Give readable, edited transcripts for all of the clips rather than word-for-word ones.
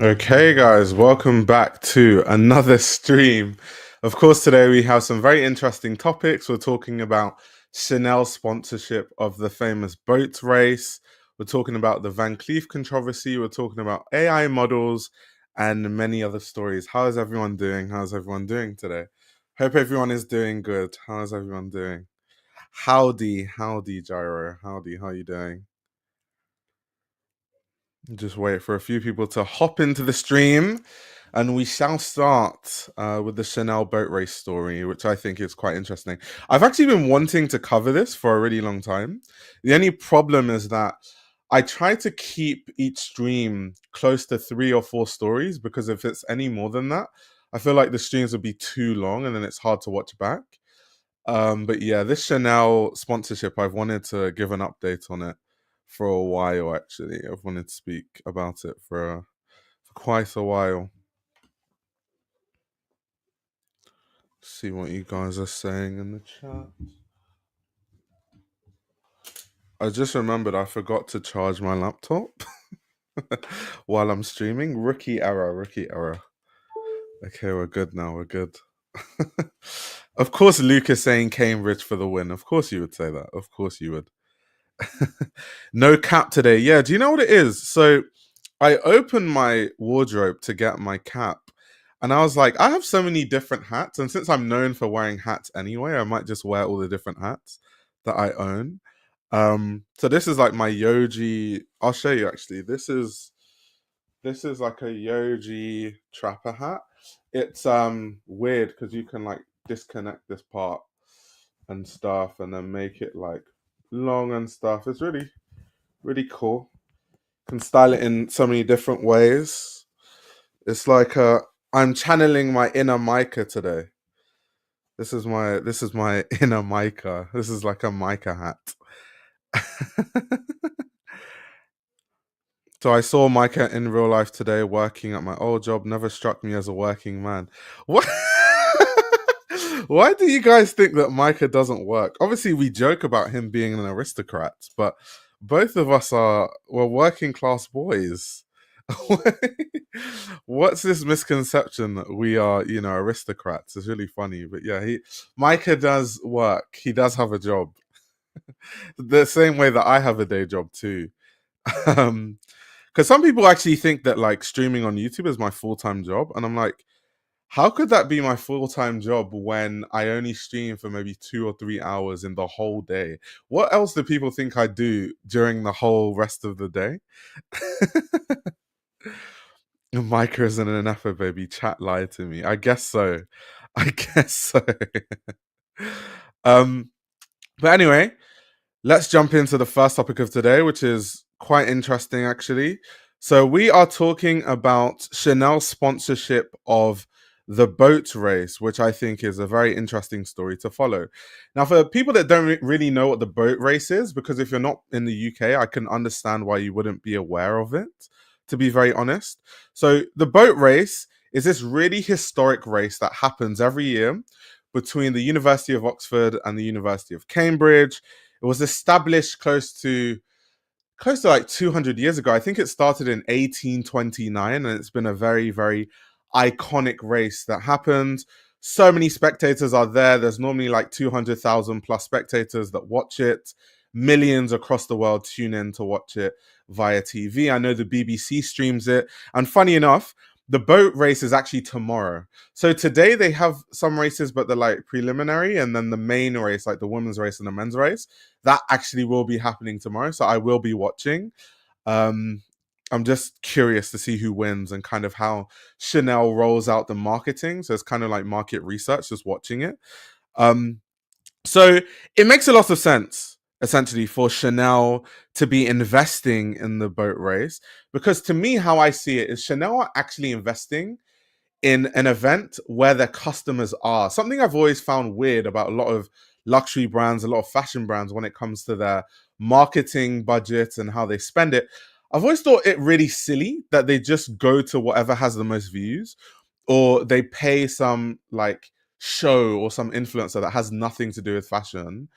Okay, guys, welcome back to another stream. Of course, today we have some very interesting topics. We're talking about Chanel sponsorship of the famous boat race. We're talking about the Van Cleef controversy. We're talking about AI models and many other stories. How is everyone doing? How's everyone doing today? Hope everyone is doing good. How is everyone doing? Howdy, Gyro. Howdy, how you doing? Just wait for a few people to hop into the stream, and we shall start with the Chanel boat race story, which I think is quite interesting. I've actually been wanting to cover this for a really long time. The only problem is that I try to keep each stream close to 3 or 4 stories because if it's any more than that, I feel like the streams would be too long and then it's hard to watch back. But yeah, this Chanel sponsorship, I've wanted to give an update on it for a while. Actually, I've wanted to speak about it for quite a while. See what you guys are saying in the chat. I just remembered I forgot to charge my laptop while I'm streaming. Rookie error, rookie error. Okay, we're good now. We're good. Of course, Luke is saying Cambridge for the win. Of course, you would say that. Of course, you would. No cap today. Yeah, do you know what it is? So I opened my wardrobe to get my cap, and I was like, I have so many different hats, and since I'm known for wearing hats anyway, I might just wear all the different hats that I own. So this is like my Yoji. I'll show you actually. This is like a Yoji trapper hat. It's weird because you can like disconnect this part and stuff, and then make it like long and stuff. It's really cool. Can style it in so many different ways. It's like I'm channeling my inner Micah today. This is my inner Micah. This is like a Micah hat. So I saw Micah in real life today working at my old job. Never struck me as a working man. What? Why do you guys think that Micah doesn't work? Obviously, we joke about him being an aristocrat, but both of us we're working class boys. What's this misconception that we are, aristocrats? It's really funny. But yeah, Micah does work. He does have a job. The same way that I have a day job too. Because some people actually think that like streaming on YouTube is my full-time job, and I'm like, how could that be my full-time job when I only stream for maybe 2 or 3 hours in the whole day? What else do people think I do during the whole rest of the day? Micah isn't an effort, baby. Chat lied to me. I guess so. I guess so. um, but anyway, let's jump into the first topic of today, which is quite interesting, actually. So, we are talking about Chanel's sponsorship of the boat race, which I think is a very interesting story to follow. Now, for people that don't really know what the boat race is, because if you're not in the UK, I can understand why you wouldn't be aware of it, to be very honest. So, the boat race is this really historic race that happens every year between the University of Oxford and the University of Cambridge. It was established close to like 200 years ago. I think it started in 1829, and it's been a very, very iconic race that happened. So many spectators are there. There's normally like 200,000 plus spectators that watch it. Millions across the world tune in to watch it via TV. I know the BBC streams it. And funny enough, the boat race is actually tomorrow. So today they have some races, but they're like preliminary. And then the main race, like the women's race and the men's race, that actually will be happening tomorrow. So I will be watching. Um, I'm just curious to see who wins and kind of how Chanel rolls out the marketing. So it's kind of like market research, just watching it. So it makes a lot of sense, essentially, for Chanel to be investing in the boat race. Because to me, how I see it is Chanel are actually investing in an event where their customers are. Something I've always found weird about a lot of luxury brands, a lot of fashion brands when it comes to their marketing budget and how they spend it. I've always thought it really silly that they just go to whatever has the most views, or they pay some like show or some influencer that has nothing to do with fashion,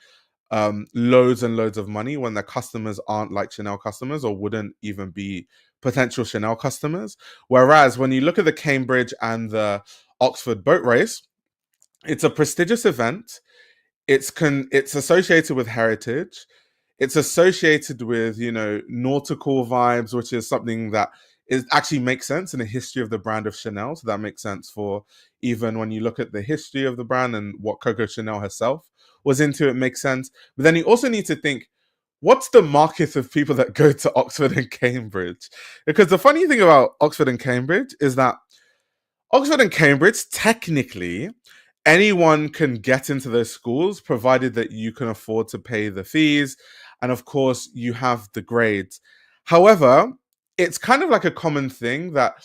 loads and loads of money when their customers aren't like Chanel customers or wouldn't even be potential Chanel customers. Whereas when you look at the Cambridge and the Oxford boat race, it's a prestigious event. It's associated with heritage. It's associated with, nautical vibes, which is something that is actually makes sense in the history of the brand of Chanel. So that makes sense for even when you look at the history of the brand and what Coco Chanel herself was into, it makes sense. But then you also need to think, what's the market of people that go to Oxford and Cambridge? Because the funny thing about Oxford and Cambridge is that Oxford and Cambridge, technically, anyone can get into those schools provided that you can afford to pay the fees. And of course, you have the grades. However, it's kind of like a common thing that,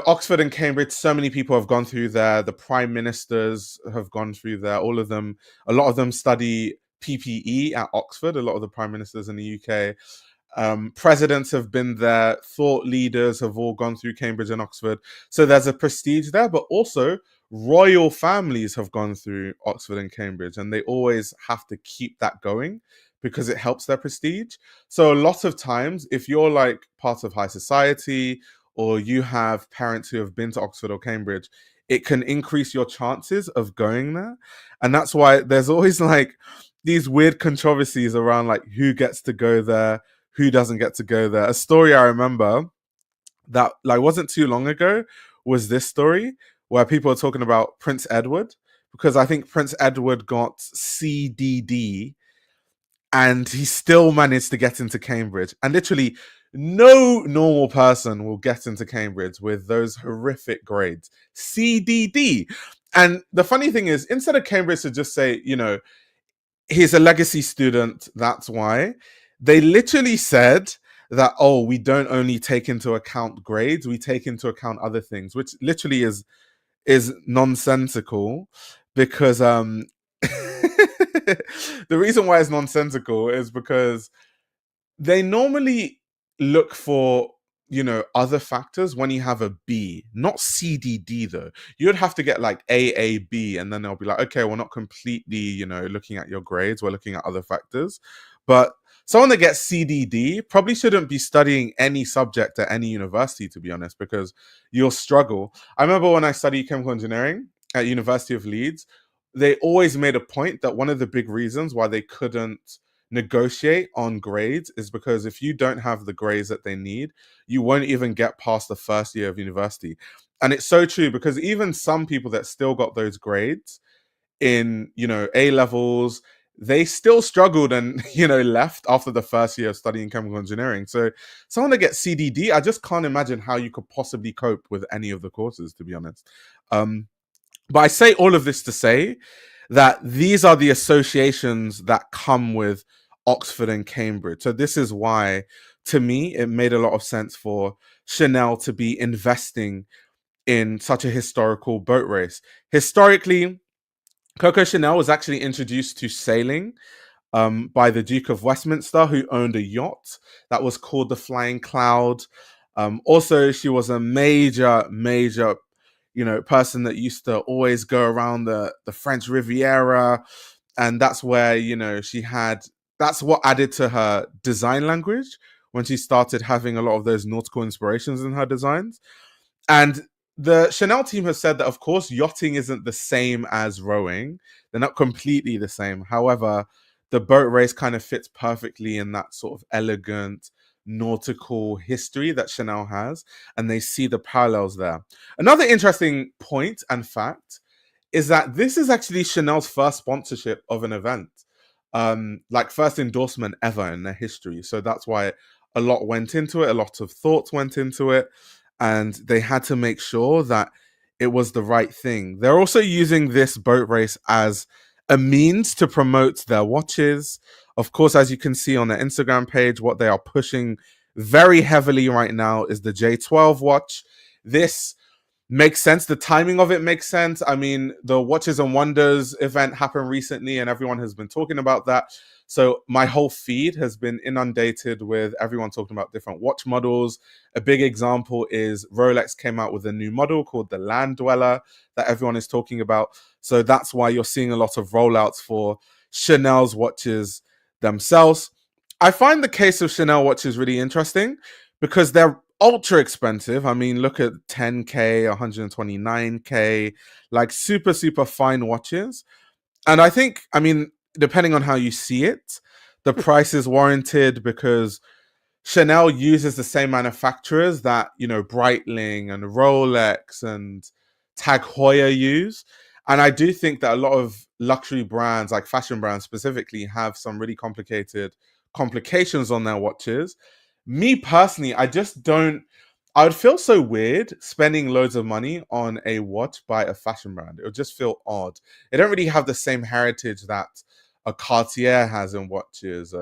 Oxford and Cambridge, so many people have gone through there. The prime ministers have gone through there. All of them, a lot of them study PPE at Oxford, a lot of the prime ministers in the UK. Presidents have been there, thought leaders have all gone through Cambridge and Oxford. So there's a prestige there, but also royal families have gone through Oxford and Cambridge, and they always have to keep that going because it helps their prestige. So a lot of times, if you're like part of high society or you have parents who have been to Oxford or Cambridge, it can increase your chances of going there. And that's why there's always like these weird controversies around like who gets to go there, who doesn't get to go there. A story I remember that like wasn't too long ago was this story where people are talking about Prince Edward, because I think Prince Edward got CDD and he still managed to get into Cambridge. And literally no normal person will get into Cambridge with those horrific grades. CDD. And the funny thing is, instead of Cambridge to just say, he's a legacy student, that's why, they literally said that, oh, we don't only take into account grades, we take into account other things, which literally is nonsensical, because the reason why it's nonsensical is because they normally look for, other factors when you have a B, not CDD though. You'd have to get like AAB, and then they'll be like, okay, we're not completely, looking at your grades, we're looking at other factors. But someone that gets CDD probably shouldn't be studying any subject at any university, to be honest, because you'll struggle. I remember when I studied chemical engineering at University of Leeds, they always made a point that one of the big reasons why they couldn't negotiate on grades is because if you don't have the grades that they need, you won't even get past the first year of university. And it's so true, because even some people that still got those grades in, A levels, they still struggled and, left after the first year of studying chemical engineering. So someone that gets CDD, I just can't imagine how you could possibly cope with any of the courses, to be honest. But I say all of this to say that these are the associations that come with Oxford and Cambridge. So this is why, to me, it made a lot of sense for Chanel to be investing in such a historical boat race. Historically, Coco Chanel was actually introduced to sailing by the Duke of Westminster, who owned a yacht that was called the Flying Cloud. Also, she was a major person that used to always go around the French Riviera, and that's where that's what added to her design language when she started having a lot of those nautical inspirations in her designs. And the Chanel team has said that, of course, yachting isn't the same as rowing. They're not completely the same. However, the boat race kind of fits perfectly in that sort of elegant nautical history that Chanel has, and they see the parallels there. Another interesting point and fact is that this is actually Chanel's first sponsorship of an event, like first endorsement ever in their history. So that's why a lot went into it, a lot of thoughts went into it, and they had to make sure that it was the right thing. They're also using this boat race as a means to promote their watches. Of course, as you can see on their Instagram page, what they are pushing very heavily right now is the J12 watch. This makes sense. The timing of it makes sense. I mean, the Watches and Wonders event happened recently and everyone has been talking about that. So my whole feed has been inundated with everyone talking about different watch models. A big example is Rolex came out with a new model called the Land Dweller that everyone is talking about. So that's why you're seeing a lot of rollouts for Chanel's watches themselves. I find the case of Chanel watches really interesting because they're ultra expensive. I mean, look at 10K, 129K, like super, super fine watches. And I think, I mean, depending on how you see it, the price is warranted because Chanel uses the same manufacturers that, you know, Breitling and Rolex and Tag Heuer use. And I do think that a lot of luxury brands, like fashion brands specifically, have some really complicated complications on their watches. Me personally, I just don't. I would feel so weird spending loads of money on a watch by a fashion brand. It would just feel odd. They don't really have the same heritage that a Cartier has in watches,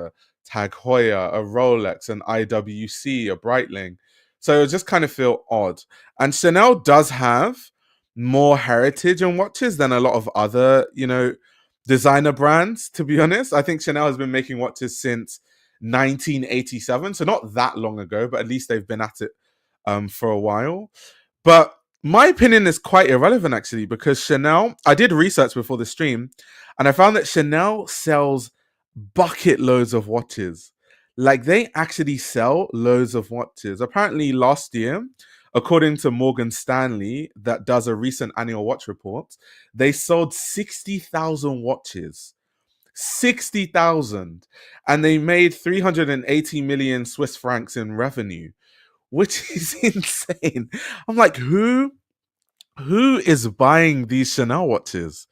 Tag Heuer, a Rolex, an IWC, a Breitling. So it just kind of feel odd. And Chanel does have more heritage in watches than a lot of other, you know, designer brands, to be honest. I think Chanel has been making watches since 1987. So not that long ago, but at least they've been at it for a while. But my opinion is quite irrelevant actually, because Chanel, I did research before the stream and I found that Chanel sells bucket loads of watches. Like they actually sell loads of watches. Apparently, last year, according to Morgan Stanley, that does a recent annual watch report, they sold 60,000 watches. 60,000. And they made 380 million Swiss francs in revenue, which is insane. I'm like, who is buying these Chanel watches?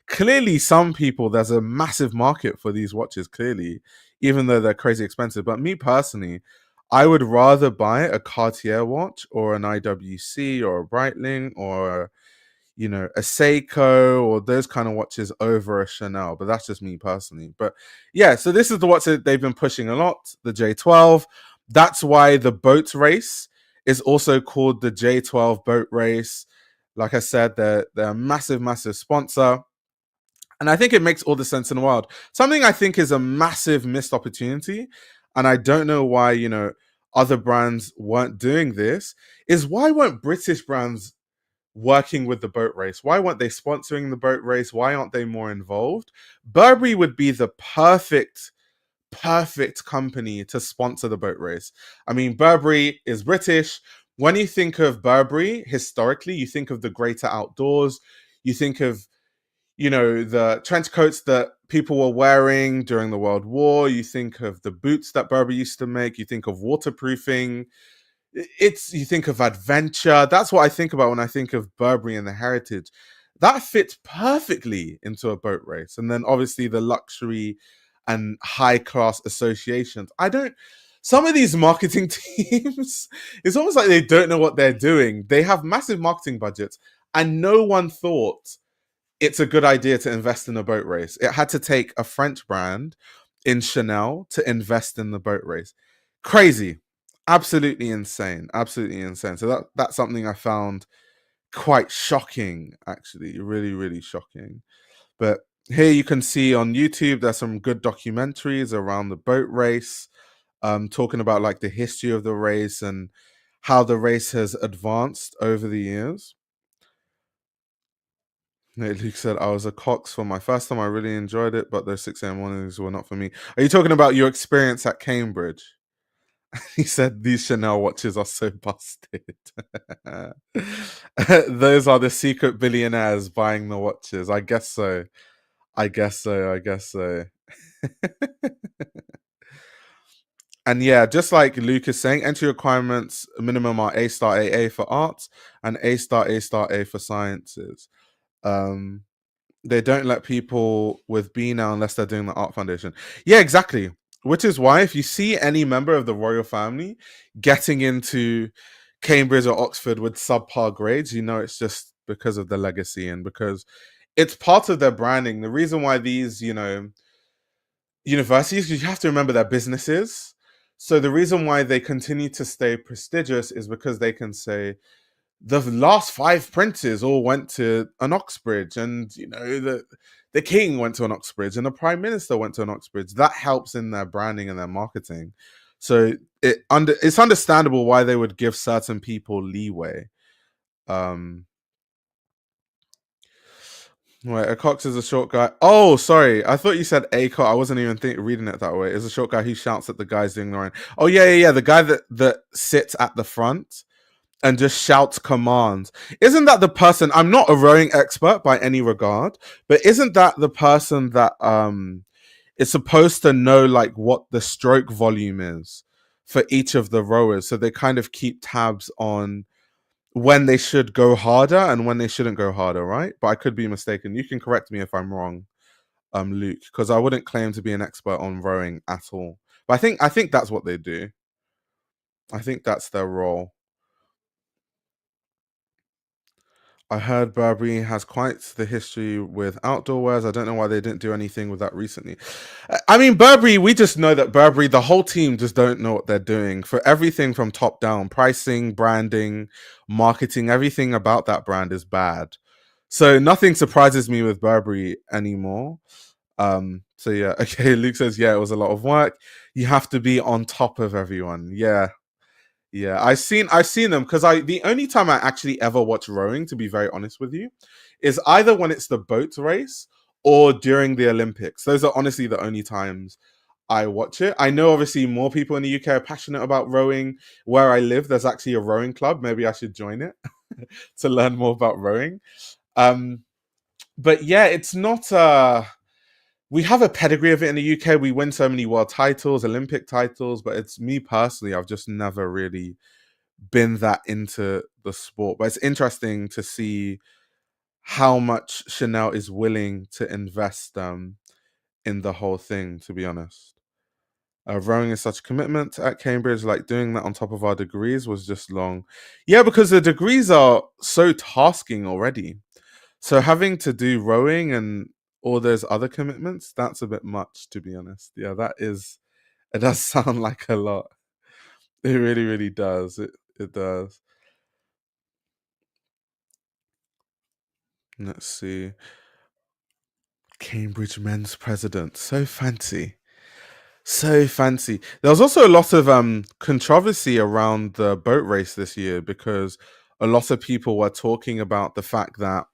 Clearly some people, there's a massive market for these watches, clearly, even though they're crazy expensive. But me personally, I would rather buy a Cartier watch or an IWC or a Breitling or, you know, a Seiko or those kind of watches over a Chanel. But that's just me personally. But yeah, so this is the watch that they've been pushing a lot, the J12. That's why the boat race is also called the J12 boat race. Like I said, they're a massive, massive sponsor. And I think it makes all the sense in the world. Something I think is a massive missed opportunity, and I don't know why, you know, other brands weren't doing this, is why weren't British brands working with the boat race? Why weren't they sponsoring the boat race? Why aren't they more involved? Burberry would be the perfect company to sponsor the boat race. I mean, Burberry is British. When you think of Burberry historically, you think of the greater outdoors, you think of, you know, the trench coats that people were wearing during the World War. You think of the boots that Burberry used to make. You think of waterproofing. You think of adventure. That's what I think about when I think of Burberry and the heritage. That fits perfectly into a boat race. And then obviously the luxury and high class associations. I don't. Some of these marketing teams, it's almost like they don't know what they're doing. They have massive marketing budgets, and no one thought it's a good idea to invest in a boat race. It had to take a French brand in Chanel to invest in the boat race. Crazy. Absolutely insane. Absolutely insane. So that's something I found quite shocking, actually. Really, really shocking. But here you can see on YouTube, there's some good documentaries around the boat race, talking about like the history of the race and how the race has advanced over the years. Luke said, I was a Cox for my first time. I really enjoyed it, but those 6 a.m. mornings were not for me. Are you talking about your experience at Cambridge? He said, these Chanel watches are so busted. Those are the secret billionaires buying the watches. I guess so. I guess so. I guess so. And yeah, just like Luke is saying, entry requirements minimum are A star AA for arts and A star A for sciences. Um, they don't let people with B now unless they're doing the art foundation. Yeah, exactly. Which is why if you see any member of the royal family getting into Cambridge or Oxford with subpar grades, you know it's just because of the legacy and because it's part of their branding. The reason why these, you know, universities, you have to remember their businesses. So the reason why they continue to stay prestigious is because they can say, the last 5 princes all went to an Oxbridge, and you know the king went to an Oxbridge, and the prime minister went to an Oxbridge. That helps in their branding and their marketing. So it's understandable why they would give certain people leeway. Um, Wait, a Cox is a short guy. Oh, sorry. I thought you said a Cox. I wasn't even reading it that way. It's a short guy who shouts at the guys doing the rowing. Oh, yeah, yeah, yeah. The guy that sits at the front and just shouts commands. Isn't that the person? I'm not a rowing expert by any regard, but isn't that the person that is supposed to know like what the stroke volume is for each of the rowers? So they kind of keep tabs on when they should go harder and when they shouldn't go harder, right? But I could be mistaken. You can correct me if I'm wrong, Luke, because I wouldn't claim to be an expert on rowing at all. But I think that's what they do. I think that's their role. I heard Burberry has quite the history with outdoor wears. I don't know why they didn't do anything with that recently. I mean, Burberry, we just know that Burberry, the whole team just don't know what they're doing for everything from top down, pricing, branding, marketing, everything about that brand is bad. So nothing surprises me with Burberry anymore. So yeah, okay, Luke says, yeah, it was a lot of work. You have to be on top of everyone. Yeah, yeah, I've seen them because I the only time I actually ever watch rowing, to be very honest with you, is either when it's the boat race or during the Olympics. Those are honestly the only times I watch it. I know obviously more people in the UK are passionate about rowing. Where I live, there's actually a rowing club. Maybe I should join it to learn more about rowing. Um, but yeah, it's not we have a pedigree of it in the UK. We win so many world titles, Olympic titles, but it's me personally, I've just never really been that into the sport. But it's interesting to see how much Chanel is willing to invest in the whole thing, to be honest. Rowing is such a commitment at Cambridge, like doing that on top of our degrees was just long. Yeah, because the degrees are so tasking already. So having to do rowing and all those other commitments, that's a bit much, to be honest. Yeah, it does sound like a lot. It really, really does. It does. Let's see. Cambridge men's president. So fancy. So fancy. There was also a lot of controversy around the boat race this year because a lot of people were talking about the fact that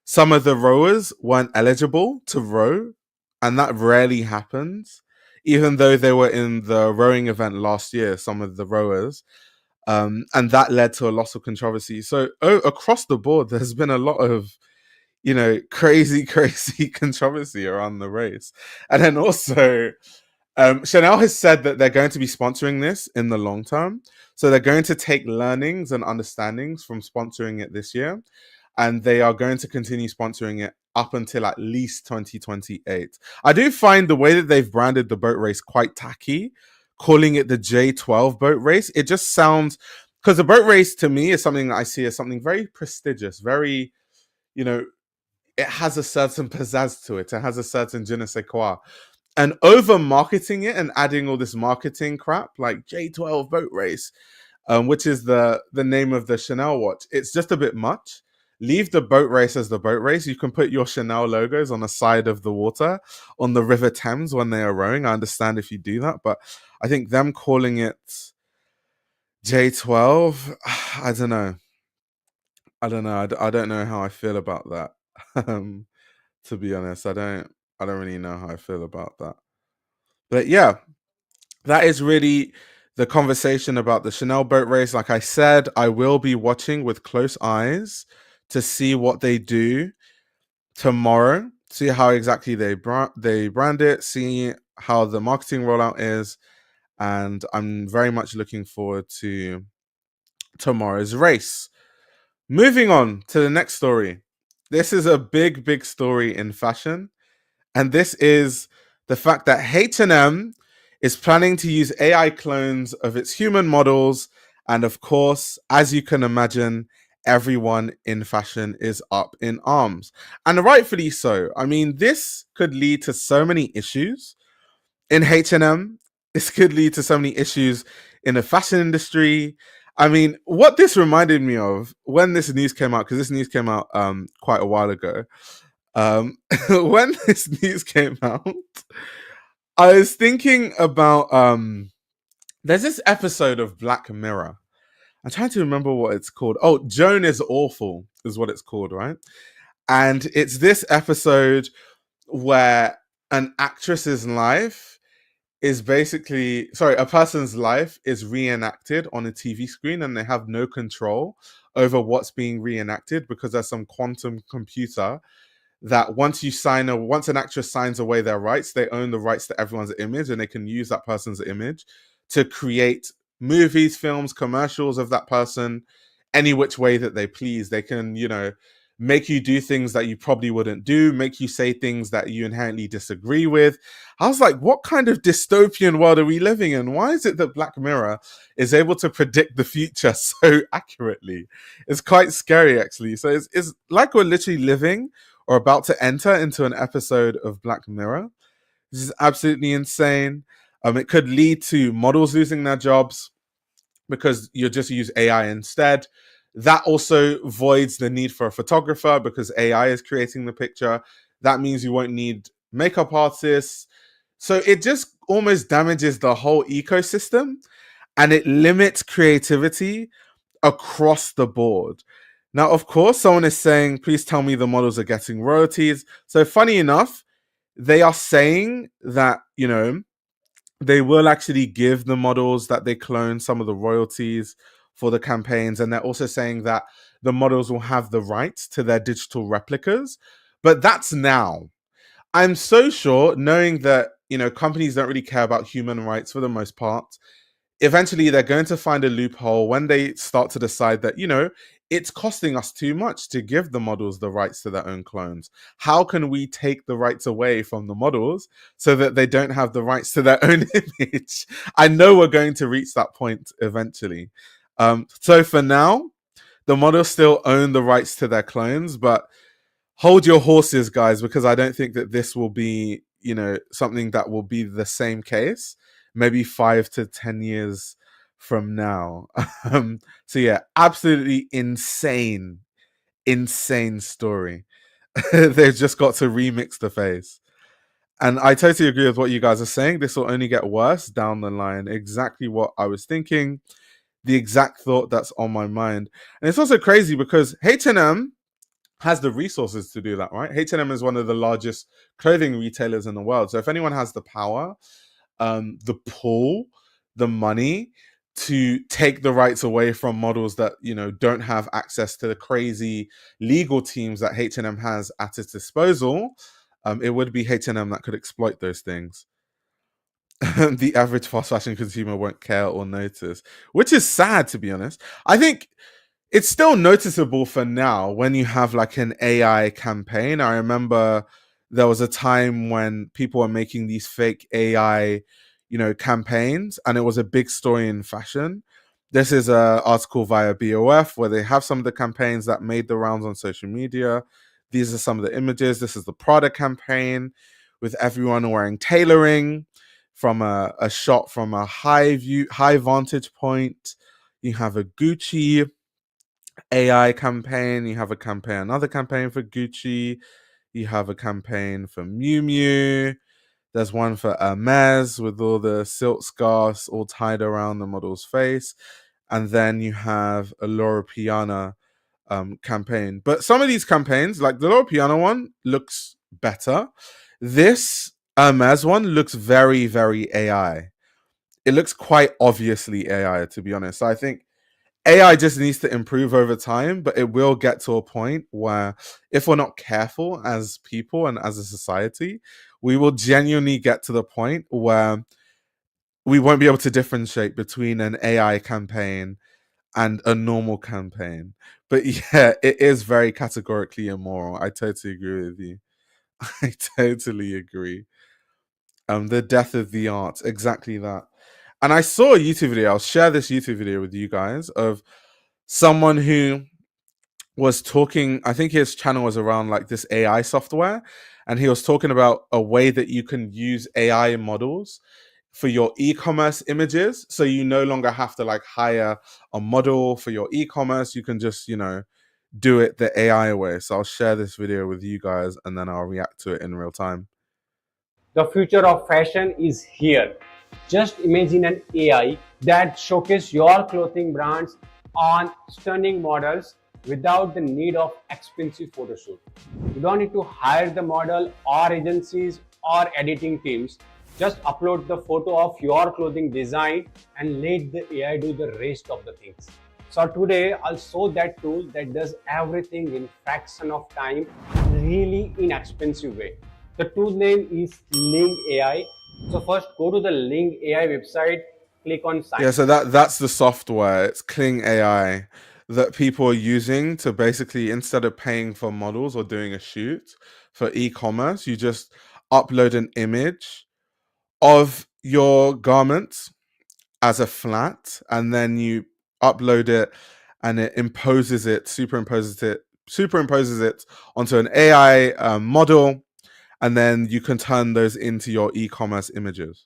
some of the rowers weren't eligible to row, and that rarely happens. Even though they were in the rowing event last year, some of the rowers, and that led to a lot of controversy. So across the board, there's been a lot of crazy, crazy controversy around the race. And then also, Chanel has said that they're going to be sponsoring this in the long term. So they're going to take learnings and understandings from sponsoring it this year, and they are going to continue sponsoring it up until at least 2028. I do find the way that they've branded the boat race quite tacky, calling it the J12 boat race. It just sounds, because the boat race to me is something that I see as something very prestigious, very, you know, it has a certain pizzazz to it. It has a certain je ne sais quoi. And over marketing it and adding all this marketing crap like J12 boat race, which is the name of the Chanel watch, it's just a bit much. Leave the boat race as the boat race. You can put your Chanel logos on the side of the water on the River Thames when they are rowing. I understand if you do that, but I think them calling it J12, I don't know. I don't know. I don't know how I feel about that. um, to be honest, I don't really know how I feel about that. But yeah, that is really the conversation about the Chanel boat race. Like I said, I will be watching with close eyes to see what they do tomorrow, see how exactly they brand it, see how the marketing rollout is, and I'm very much looking forward to tomorrow's race. Moving on to the next story. This is a big, big story in fashion. And this is the fact that H&M is planning to use AI clones of its human models. And of course, as you can imagine, everyone in fashion is up in arms. And rightfully so. I mean, this could lead to so many issues in H&M. This could lead to so many issues in the fashion industry. I mean, what this reminded me of when this news came out, because this news came out quite a while ago, when this news came out, I was thinking about there's this episode of Black Mirror. I'm trying to remember what it's called. Oh, Joan is Awful is what it's called, right? And it's this episode where an actress's life is basically, sorry, a person's life is reenacted on a TV screen, and they have no control over what's being reenacted because there's some quantum computer that once an actress signs away their rights, they own the rights to everyone's image, and they can use that person's image to create movies, films, commercials of that person any which way that they please. They can, make you do things that you probably wouldn't do, make you say things that you inherently disagree with. I was like, what kind of dystopian world are we living in? Why is it that Black Mirror is able to predict the future so accurately? It's quite scary, actually. So it's like we're literally living or about to enter into an episode of Black Mirror. This is absolutely insane. It could lead to models losing their jobs because you just use AI instead. That also voids the need for a photographer because AI is creating the picture. That means you won't need makeup artists. So it just almost damages the whole ecosystem, and it limits creativity across the board. Now, of course, someone is saying, please tell me the models are getting royalties. So, funny enough, they are saying that, they will actually give the models that they clone some of the royalties for the campaigns. And they're also saying that the models will have the rights to their digital replicas. But that's now. I'm so sure, knowing that, companies don't really care about human rights for the most part, eventually they're going to find a loophole when they start to decide that, it's costing us too much to give the models the rights to their own clones. How can we take the rights away from the models so that they don't have the rights to their own image? I know we're going to reach that point eventually. So for now, the models still own the rights to their clones, but hold your horses, guys, because I don't think that this will be, something that will be the same case. Maybe 5 to 10 years from now. So yeah, absolutely insane story. They've just got to remix the face. And I totally agree with what you guys are saying. This will only get worse down the line. Exactly what I was thinking. The exact thought that's on my mind. And it's also crazy because H&M has the resources to do that, right? H&M is one of the largest clothing retailers in the world. So if anyone has the power, the pull, the money to take the rights away from models that, don't have access to the crazy legal teams that H&M has at its disposal, it would be H&M that could exploit those things. The average fast fashion consumer won't care or notice, which is sad, to be honest. I think it's still noticeable for now when you have like an AI campaign. I remember there was a time when people were making these fake AI, campaigns, and it was a big story in fashion. This is an article via BOF where they have some of the campaigns that made the rounds on social media. These are some of the images. This is the Prada campaign with everyone wearing tailoring from a shot from a high vantage point. You have a Gucci AI campaign. You have another campaign for Gucci. You have a campaign for Miu Miu. There's one for Hermes with all the silk scarves all tied around the model's face. And then you have a Laura Piana campaign. But some of these campaigns, like the Laura Piana one, looks better. This Hermes one looks very, very AI. It looks quite obviously AI, to be honest. So I think AI just needs to improve over time, but it will get to a point where if we're not careful as people and as a society, we will genuinely get to the point where we won't be able to differentiate between an AI campaign and a normal campaign. But yeah, it is very categorically immoral. I totally agree with you. I totally agree. The death of the art, exactly that. And I saw a YouTube video. I'll share this YouTube video with you guys of someone who was talking. I think his channel was around like this AI software, and he was talking about a way that you can use AI models for your e-commerce images, so you no longer have to like hire a model for your e-commerce. You can just do it the AI way. So I'll share this video with you guys, and then I'll react to it in real time. The future of fashion is here. Just imagine an AI that showcases your clothing brands on stunning models without the need of expensive photo shoot. You don't need to hire the model or agencies or editing teams. Just upload the photo of your clothing design and let the AI do the rest of the things. So today I'll show that tool that does everything in fraction of time, really inexpensive way. The tool name is Ling AI. So first go to the Ling AI website, click on sign. Yeah, so that's the software. It's Kling AI that people are using to basically, instead of paying for models or doing a shoot for e-commerce, you just upload an image of your garments as a flat, and then you upload it, and it superimposes it onto an AI model, and then you can turn those into your e-commerce images.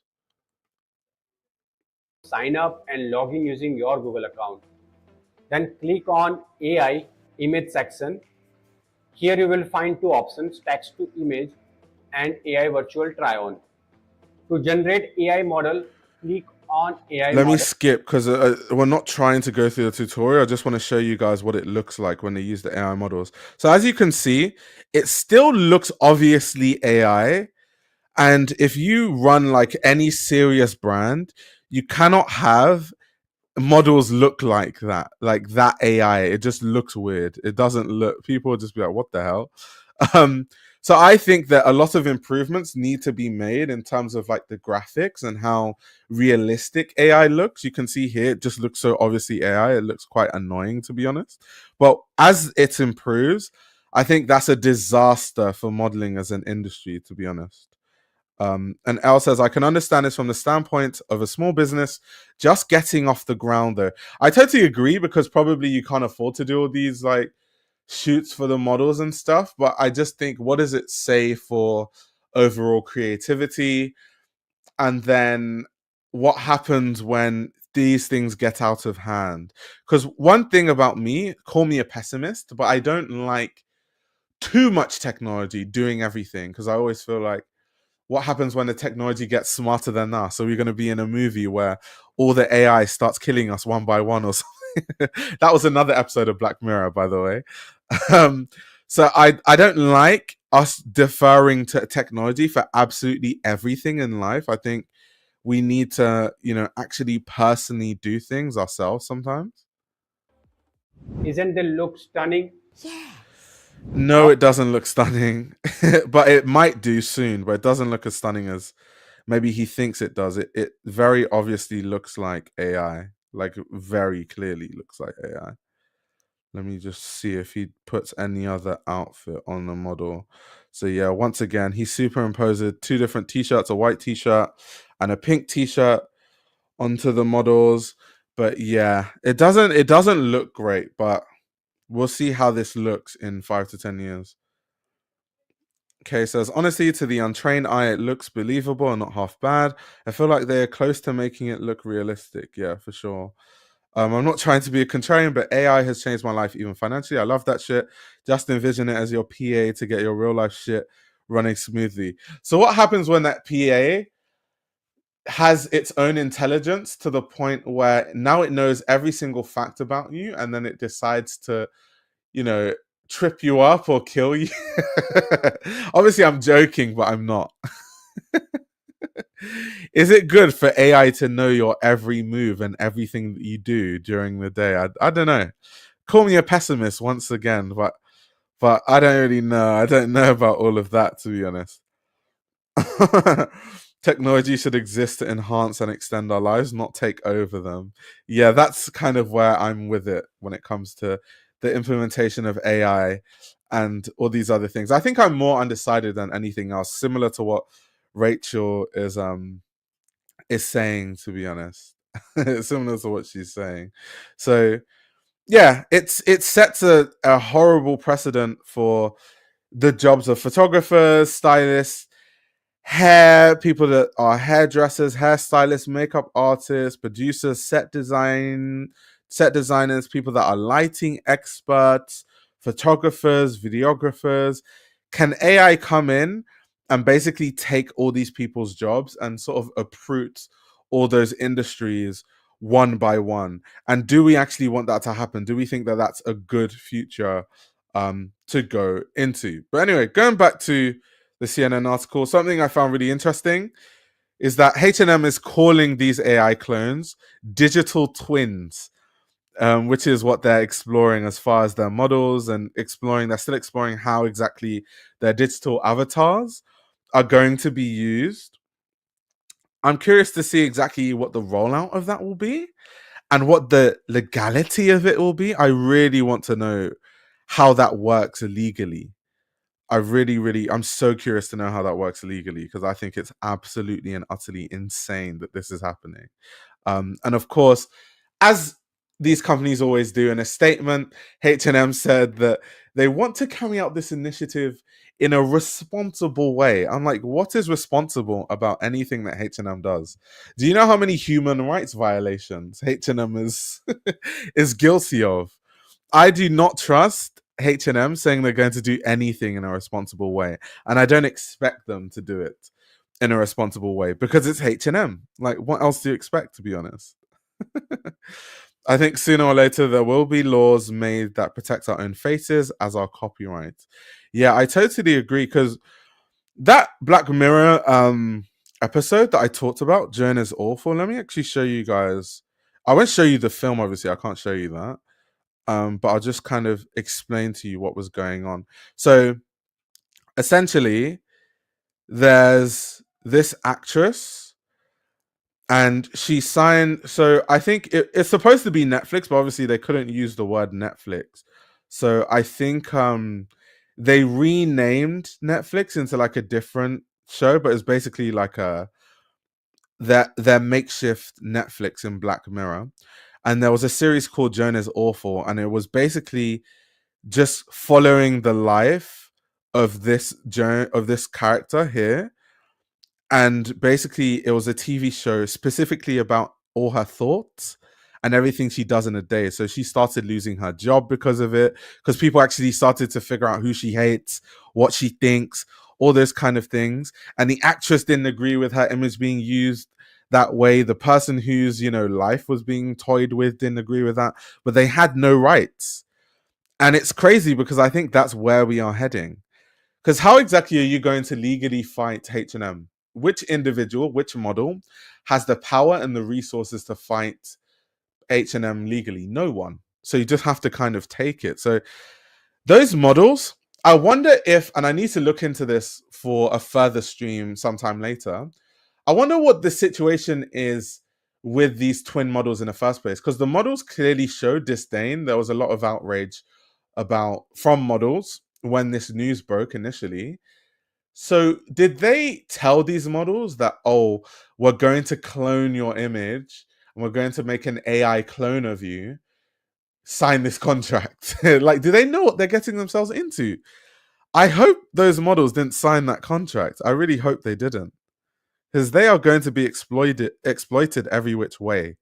Sign up and log in using your Google account. Then click on AI image section. Here you will find two options, text to image and AI virtual try on. To generate AI model, click on AI Let me model. skip because we're not trying to go through the tutorial. I just want to show you guys what it looks like when they use the AI models. So as you can see, it still looks obviously AI. And if you run like any serious brand, you cannot have models look like that AI. It just looks weird. It doesn't look, people will just be like, what the hell? Um, so I think that a lot of improvements need to be made in terms of like the graphics and how realistic AI looks. You can see here, it just looks so obviously AI. It looks quite annoying, to be honest. But as it improves, I think that's a disaster for modeling as an industry, to be honest. And Elle says, I can understand this from the standpoint of a small business just getting off the ground, though. I totally agree, because probably you can't afford to do all these like shoots for the models and stuff. But I just think, what does it say for overall creativity? And then what happens when these things get out of hand? Because one thing about me, call me a pessimist, but I don't like too much technology doing everything, because I always feel like, what happens when the technology gets smarter than us? Are we going to be in a movie where all the AI starts killing us one by one or something? That was another episode of Black Mirror, by the way. Um, so I don't like us deferring to technology for absolutely everything in life. I think we need to, actually personally do things ourselves sometimes. Isn't the look stunning? No, it doesn't look stunning, but it might do soon. But it doesn't look as stunning as maybe he thinks it does. It very obviously looks like AI, like very clearly looks like AI. Let me just see if he puts any other outfit on the model. So yeah, once again, he superimposed two different t-shirts, a white t-shirt and a pink t-shirt onto the models. But yeah, it doesn't look great, but we'll see how this looks in 5 to 10 years. Okay, says, honestly, to the untrained eye, it looks believable and not half bad. I feel like they're close to making it look realistic. Yeah, for sure. I'm not trying to be a contrarian, but AI has changed my life, even financially. I love that shit. Just envision it as your PA to get your real life shit running smoothly. So, what happens when that PA has its own intelligence to the point where now it knows every single fact about you, and then it decides to, you know, trip you up or kill you? Obviously, I'm joking, but I'm not. Is it good for AI to know your every move and everything that you do during the day? I don't know. Call me a pessimist once again, but I don't really know. I don't know about all of that, to be honest. Technology should exist to enhance and extend our lives, not take over them. Yeah, that's kind of where I'm with it when it comes to the implementation of AI and all these other things. I think I'm more undecided than anything else, similar to what Rachel is saying, to be honest. Similar to what she's saying. So yeah, it sets a horrible precedent for the jobs of photographers, stylists, people that are hairdressers, hairstylists, makeup artists, producers, set designers, people that are lighting experts, photographers, videographers. Can AI come in and basically take all these people's jobs and sort of uproot all those industries one by one. And do we actually want that to happen? Do we think that that's a good future to go into? But anyway, going back to the CNN article, something I found really interesting is that H&M is calling these AI clones digital twins, which is what they're exploring as far as their models and exploring. They're still exploring how exactly their digital avatars are going to be used. I'm curious to see exactly what the rollout of that will be and what the legality of it will be. I really want to know how that works legally. I'm so curious to know how that works legally, because I think it's absolutely and utterly insane that this is happening. And of course, as these companies always do, in a statement, H&M said that they want to carry out this initiative in a responsible way. I'm like, what is responsible about anything that H&M does? Do you know how many human rights violations H&M is is guilty of? I do not trust H&M saying they're going to do anything in a responsible way, and I don't expect them to do it in a responsible way because it's H&M. Like, what else do you expect, to be honest? I think sooner or later there will be laws made that protect our own faces as our copyright. Yeah, I totally agree, because that Black Mirror episode that I talked about, Joan is Awful. Let me actually show you guys. I won't show you the film, obviously. I can't show you that. But I'll just kind of explain to you what was going on. So essentially, there's this actress and she signed. So I think it's supposed to be Netflix, but obviously they couldn't use the word Netflix. So I think they renamed Netflix into like a different show, but it's basically like their makeshift Netflix in Black Mirror. And there was a series called Joan is Awful, and it was basically just following the life of this character here. And basically it was a TV show specifically about all her thoughts and everything she does in a day. So she started losing her job because of it, because people actually started to figure out who she hates, what she thinks, all those kind of things. And the actress didn't agree with her image being used that way. The person whose life was being toyed with didn't agree with that, but they had no rights. And it's crazy because I think that's where we are heading. Because how exactly are you going to legally fight H&M? Which individual, which model has the power and the resources to fight H&M legally? No one. So you just have to kind of take it. So those models, I wonder if, and I need to look into this for a further stream sometime later, I wonder what the situation is with these twin models in the first place, because the models clearly showed disdain. There was a lot of outrage from models when this news broke initially. So did they tell these models that, oh, we're going to clone your image and we're going to make an AI clone of you, sign this contract? Like, do they know what they're getting themselves into? I hope those models didn't sign that contract. I really hope they didn't, because they are going to be exploited every which way.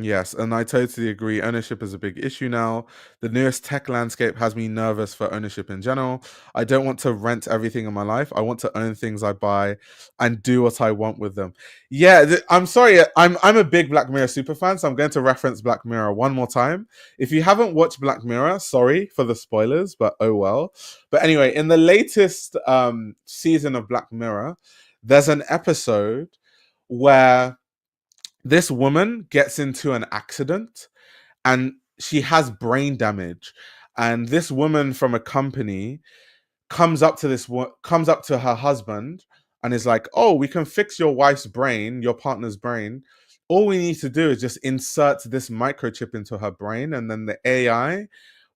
Yes, and I totally agree. Ownership is a big issue now. The newest tech landscape has me nervous for ownership in general. I don't want to rent everything in my life. I want to own things I buy and do what I want with them. Yeah, I'm sorry. I'm a big Black Mirror super fan, so I'm going to reference Black Mirror one more time. If you haven't watched Black Mirror, sorry for the spoilers, but oh well. But anyway, in the latest season of Black Mirror, there's an episode where this woman gets into an accident and she has brain damage, and this woman from a company comes up to her husband and is like, oh, we can fix your wife's brain, your partner's brain. All we need to do is just insert this microchip into her brain, and then the AI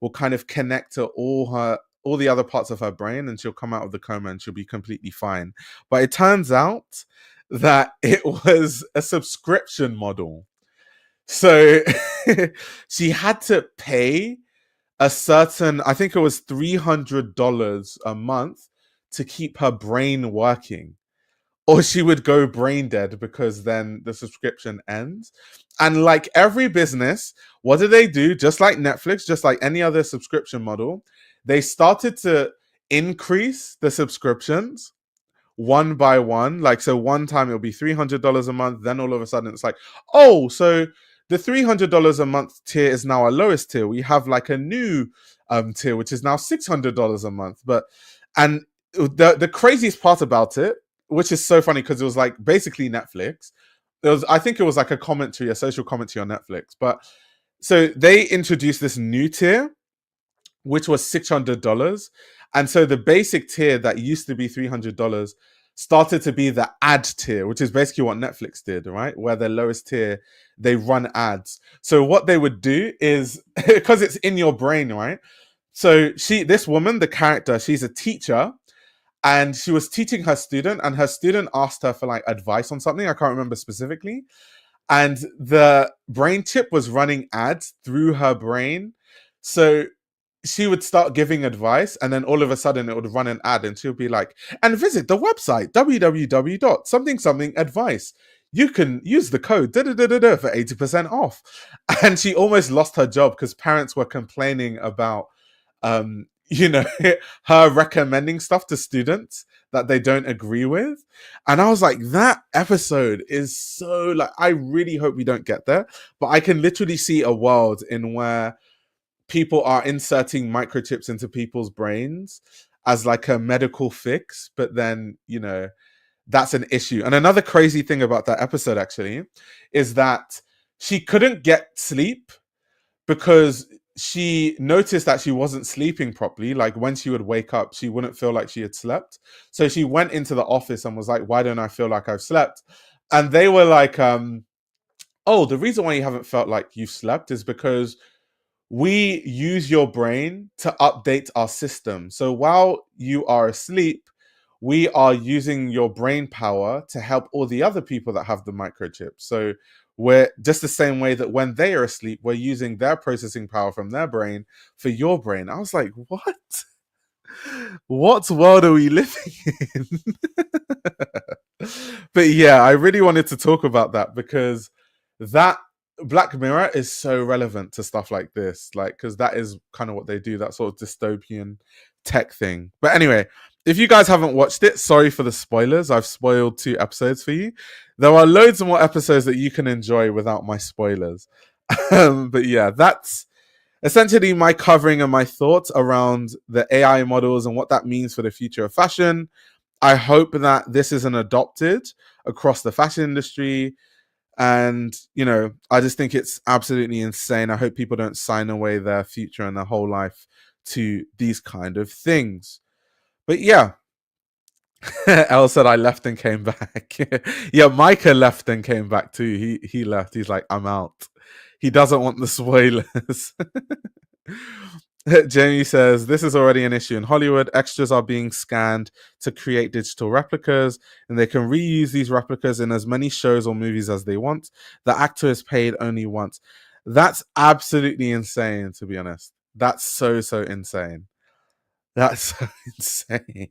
will kind of connect to all the other parts of her brain, and she'll come out of the coma and she'll be completely fine. But it turns out that it was a subscription model. So she had to pay a certain, I think it was $300 a month to keep her brain working, or she would go brain dead because then the subscription ends. And like every business, what do they do? Just like Netflix, just like any other subscription model, they started to increase the subscriptions one by one. Like, so one time it'll be $300 a month. Then all of a sudden it's like, oh, so the $300 a month tier is now our lowest tier. We have like a new tier, which is now $600 a month. But, and the craziest part about it, which is so funny because it was like basically Netflix. I think it was like a social commentary on Netflix. But so they introduced this new tier, which was $600. And so the basic tier that used to be $300 started to be the ad tier, which is basically what Netflix did, right? Where their lowest tier, they run ads. So what they would do is, because it's in your brain, right? So this woman, the character, she's a teacher, and she was teaching her student, and her student asked her for like advice on something. I can't remember specifically. And the brain chip was running ads through her brain. So she would start giving advice, and then all of a sudden it would run an ad, and she would be like, and visit the website www. something advice. You can use the code for 80% off. And she almost lost her job because parents were complaining about you know, her recommending stuff to students that they don't agree with. And I was like, that episode is so like, I really hope we don't get there, but I can literally see a world in where people are inserting microchips into people's brains as like a medical fix, but then, you know, that's an issue. And another crazy thing about that episode actually is that she couldn't get sleep because she noticed that she wasn't sleeping properly. Like when she would wake up, she wouldn't feel like she had slept. So she went into the office and was like, why don't I feel like I've slept? And they were like, oh, the reason why you haven't felt like you've slept is because we use your brain to update our system. So while you are asleep, we are using your brain power to help all the other people that have the microchip. So we're just the same way that when they are asleep, we're using their processing power from their brain for your brain. I was like, what? What world are we living in? But yeah, I really wanted to talk about that because that Black Mirror is so relevant to stuff like this, like, because that is kind of what they do, that sort of dystopian tech thing. But anyway, if you guys haven't watched it, sorry for the spoilers. I've spoiled 2 episodes for you. There are loads more episodes that you can enjoy without my spoilers. But yeah, that's essentially my covering and my thoughts around the AI models and what that means for the future of fashion. I hope that this isn't adopted across the fashion industry. And, you know, I just think it's absolutely insane. I hope people don't sign away their future and their whole life to these kind of things. But yeah, Elle said I left and came back. Yeah, Micah left and came back too. He left. He's like, I'm out. He doesn't want the spoilers. Jamie says, this is already an issue in Hollywood. Extras are being scanned to create digital replicas, and they can reuse these replicas in as many shows or movies as they want. The actor is paid only once. That's absolutely insane, to be honest. That's so insane. That's so insane.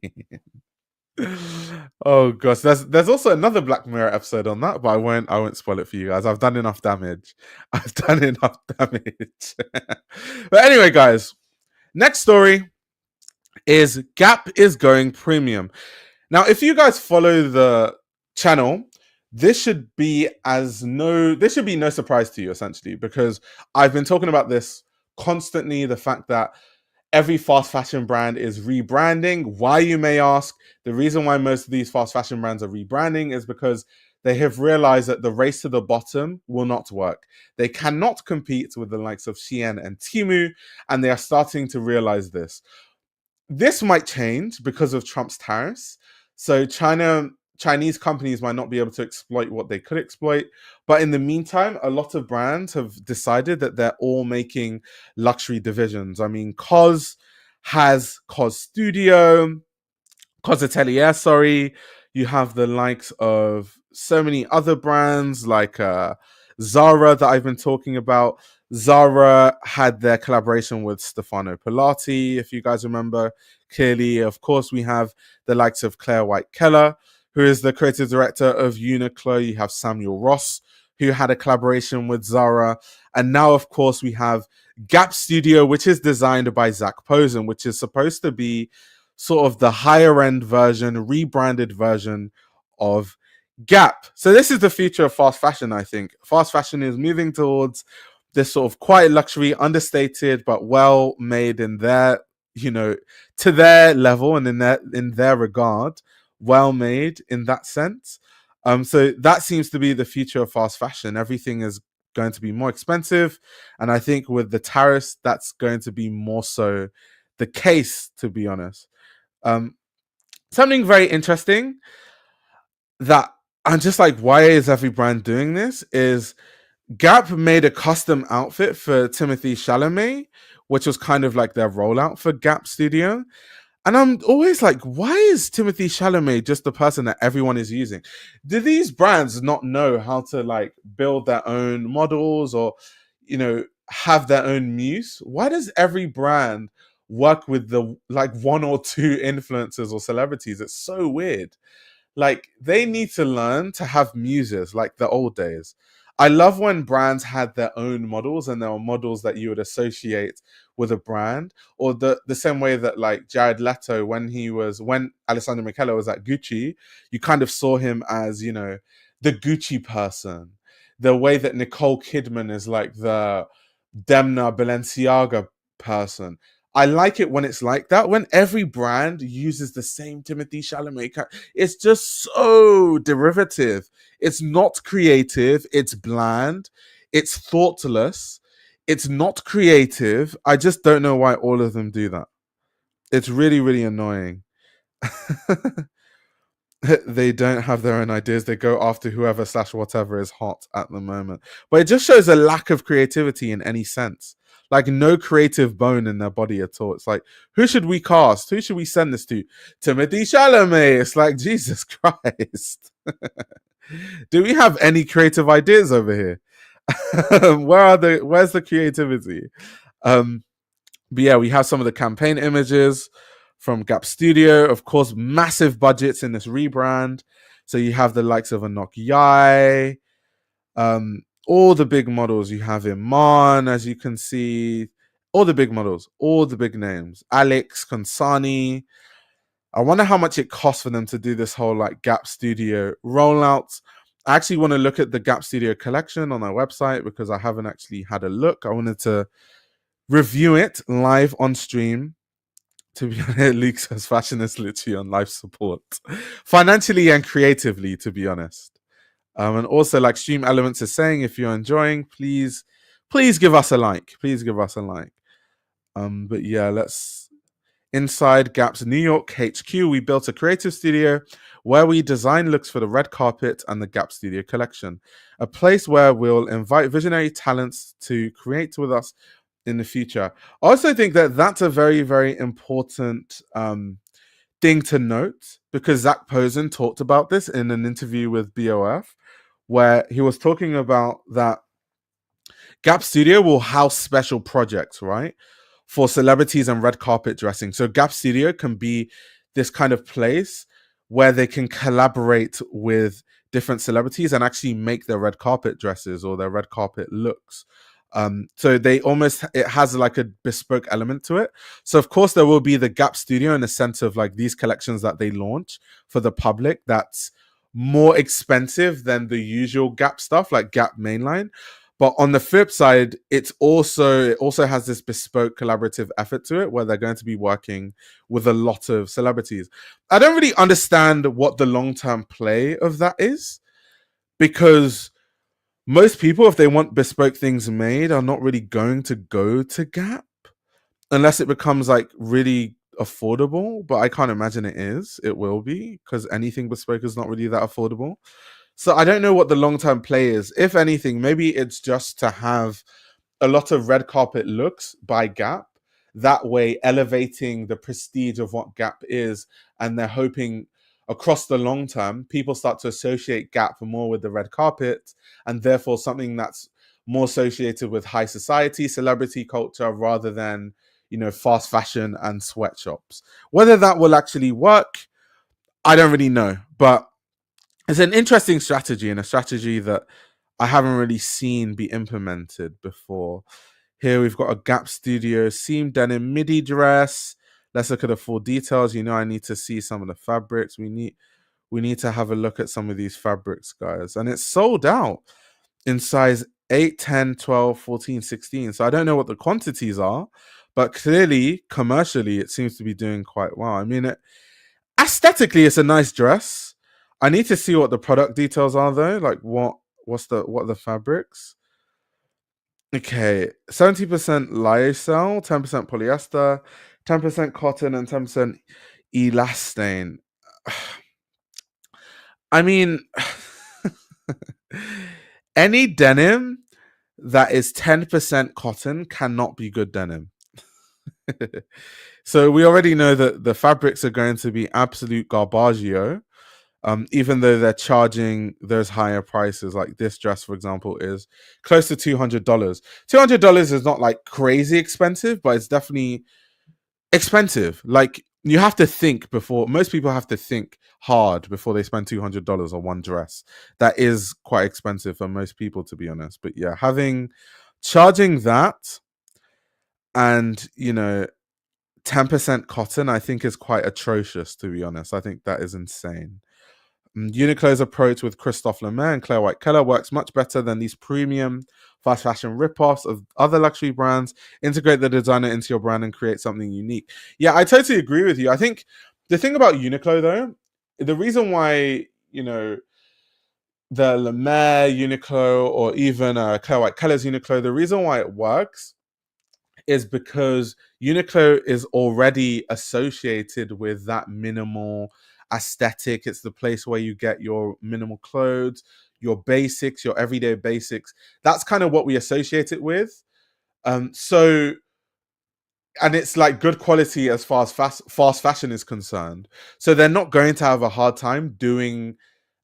Oh gosh, there's also another Black Mirror episode on that, but I won't spoil it for you guys. I've done enough damage. But anyway, guys, next story is Gap is going premium. Now, if you guys follow the channel, this should be no surprise to you, essentially, because I've been talking about this constantly, the fact that every fast fashion brand is rebranding. Why, you may ask? The reason why most of these fast fashion brands are rebranding is because they have realized that the race to the bottom will not work. They cannot compete with the likes of Shein and Temu, and they are starting to realize this. This might change because of Trump's tariffs. So Chinese companies might not be able to exploit what they could exploit. But in the meantime, a lot of brands have decided that they're all making luxury divisions. I mean, COS has COS Studio, COS Atelier, sorry. You have the likes of so many other brands like Zara that I've been talking about. Zara had their collaboration with Stefano Pilati, if you guys remember clearly. Of course, we have the likes of Claire White Keller, who is the creative director of Uniqlo. You have Samuel Ross, who had a collaboration with Zara. And now, of course, we have Gap Studio, which is designed by Zach Posen, which is supposed to be sort of the higher end version, rebranded version of Gap. So this is the future of fast fashion, I think. Fast fashion is moving towards this sort of quiet luxury, understated but well made in their, to their level and in their regard, well made in that sense. So that seems to be the future of fast fashion. Everything is going to be more expensive, and I think with the tariffs, that's going to be more so the case, to be honest. Um, Something very interesting that I'm just like, why is every brand doing this? Is Gap made a custom outfit for Timothy Chalamet, which was kind of like their rollout for Gap Studio. And I'm always like, why is Timothy Chalamet just the person that everyone is using? Do these brands not know how to like build their own models or, have their own muse? Why does every brand work with the like one or two influencers or celebrities? It's so weird. Like they need to learn to have muses like the old days. I love when brands had their own models and there were models that you would associate with a brand, or the same way that like Jared Leto, when Alessandro Michele was at Gucci, you kind of saw him as, the Gucci person. The way that Nicole Kidman is like the Demna Balenciaga person. I like it when it's like that. When every brand uses the same Timothy Chalamet, it's just so derivative. It's not creative. It's bland. It's thoughtless. It's not creative. I just don't know why all of them do that. It's really, really annoying. They don't have their own ideas. They go after whoever / whatever is hot at the moment. But it just shows a lack of creativity in any sense. Like no creative bone in their body at all. It's like, who should we cast? Who should we send this to? Timothy Chalamet. It's like, Jesus Christ. Do we have any creative ideas over here? Where's the creativity? But yeah, we have some of the campaign images from Gap Studio. Of course, massive budgets in this rebrand. So you have the likes of Anok Yai, all the big models you have in Mon, as you can see, all the big models, all the big names. Alex, Konsani. I wonder how much it costs for them to do this whole like Gap Studio rollout. I actually want to look at the Gap Studio collection on their website because I haven't actually had a look. I wanted to review it live on stream. To be honest, Luke says fashion is literally on life support, financially and creatively, to be honest. And also, like Stream Elements is saying, if you're enjoying, please give us a like. Please give us a like. But yeah, let's. Inside Gap's New York HQ, we built a creative studio where we design looks for the red carpet and the Gap Studio collection, a place where we'll invite visionary talents to create with us in the future. I also think that that's a very, very important thing to note because Zach Posen talked about this in an interview with BOF, where he was talking about that Gap Studio will house special projects, right? For celebrities and red carpet dressing. So Gap Studio can be this kind of place where they can collaborate with different celebrities and actually make their red carpet dresses or their red carpet looks. So it has like a bespoke element to it. So of course there will be the Gap Studio in the sense of like these collections that they launch for the public that's more expensive than the usual Gap stuff like Gap mainline. But on the flip side, it also has this bespoke collaborative effort to it where they're going to be working with a lot of celebrities. I don't really understand what the long-term play of that is because most people, if they want bespoke things made, are not really going to go to Gap unless it becomes like really affordable. But I can't imagine it will be because anything bespoke is not really that affordable. So I don't know what the long-term play is. If anything, maybe it's just to have a lot of red carpet looks by Gap, that way elevating the prestige of what Gap is, and they're hoping across the long term people start to associate Gap more with the red carpet and therefore something that's more associated with high society celebrity culture rather than fast fashion and sweatshops. Whether that will actually work, I don't really know, but it's an interesting strategy and a strategy that I haven't really seen be implemented before. Here we've got a Gap Studio seam denim midi dress. Let's look at the full details. I need to see some of the fabrics. We need to have a look at some of these fabrics, guys. And it's sold out in size 8, 10, 12, 14, 16. So I don't know what the quantities are, but clearly, commercially, it seems to be doing quite well. I mean, aesthetically, it's a nice dress. I need to see what the product details are, though. Like, what are the fabrics? Okay, 70% lyocell, 10% polyester, 10% cotton, and 10% elastane. I mean, any denim that is 10% cotton cannot be good denim. So we already know that the fabrics are going to be absolute garbaggio, even though they're charging those higher prices. Like this dress, for example, is close to $200. $200 is not like crazy expensive, but it's definitely expensive. Like you have to think before. Most people have to think hard before they spend $200 on one dress. That is quite expensive for most people, to be honest. But yeah, charging that and 10% cotton, I think is quite atrocious, to be honest. I think that is insane. Uniqlo's approach with Christophe Lemaire and Claire White Keller works much better than these premium fast fashion ripoffs of other luxury brands. Integrate the designer into your brand and create something unique. Yeah, I totally agree with you. I think the thing about Uniqlo, though, the reason why, the Lemaire Uniqlo or even Claire White Keller's Uniqlo, the reason why it works is because Uniqlo is already associated with that minimal aesthetic. It's the place where you get your minimal clothes, your basics, your everyday basics. That's kind of what we associate it with. So, and it's like good quality as far as fast fashion is concerned. So they're not going to have a hard time doing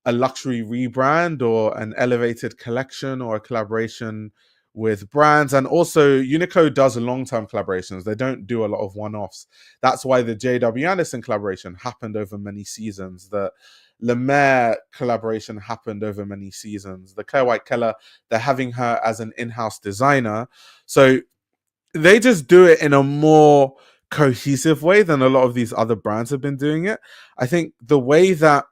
a luxury rebrand or an elevated collection or a collaboration with brands. And also Uniqlo does long-term collaborations. They don't do a lot of one-offs. That's why the JW Anderson collaboration happened over many seasons. The Lemaire collaboration happened over many seasons. The Claire White Keller, they're having her as an in-house designer. So they just do it in a more cohesive way than a lot of these other brands have been doing it. I think the way that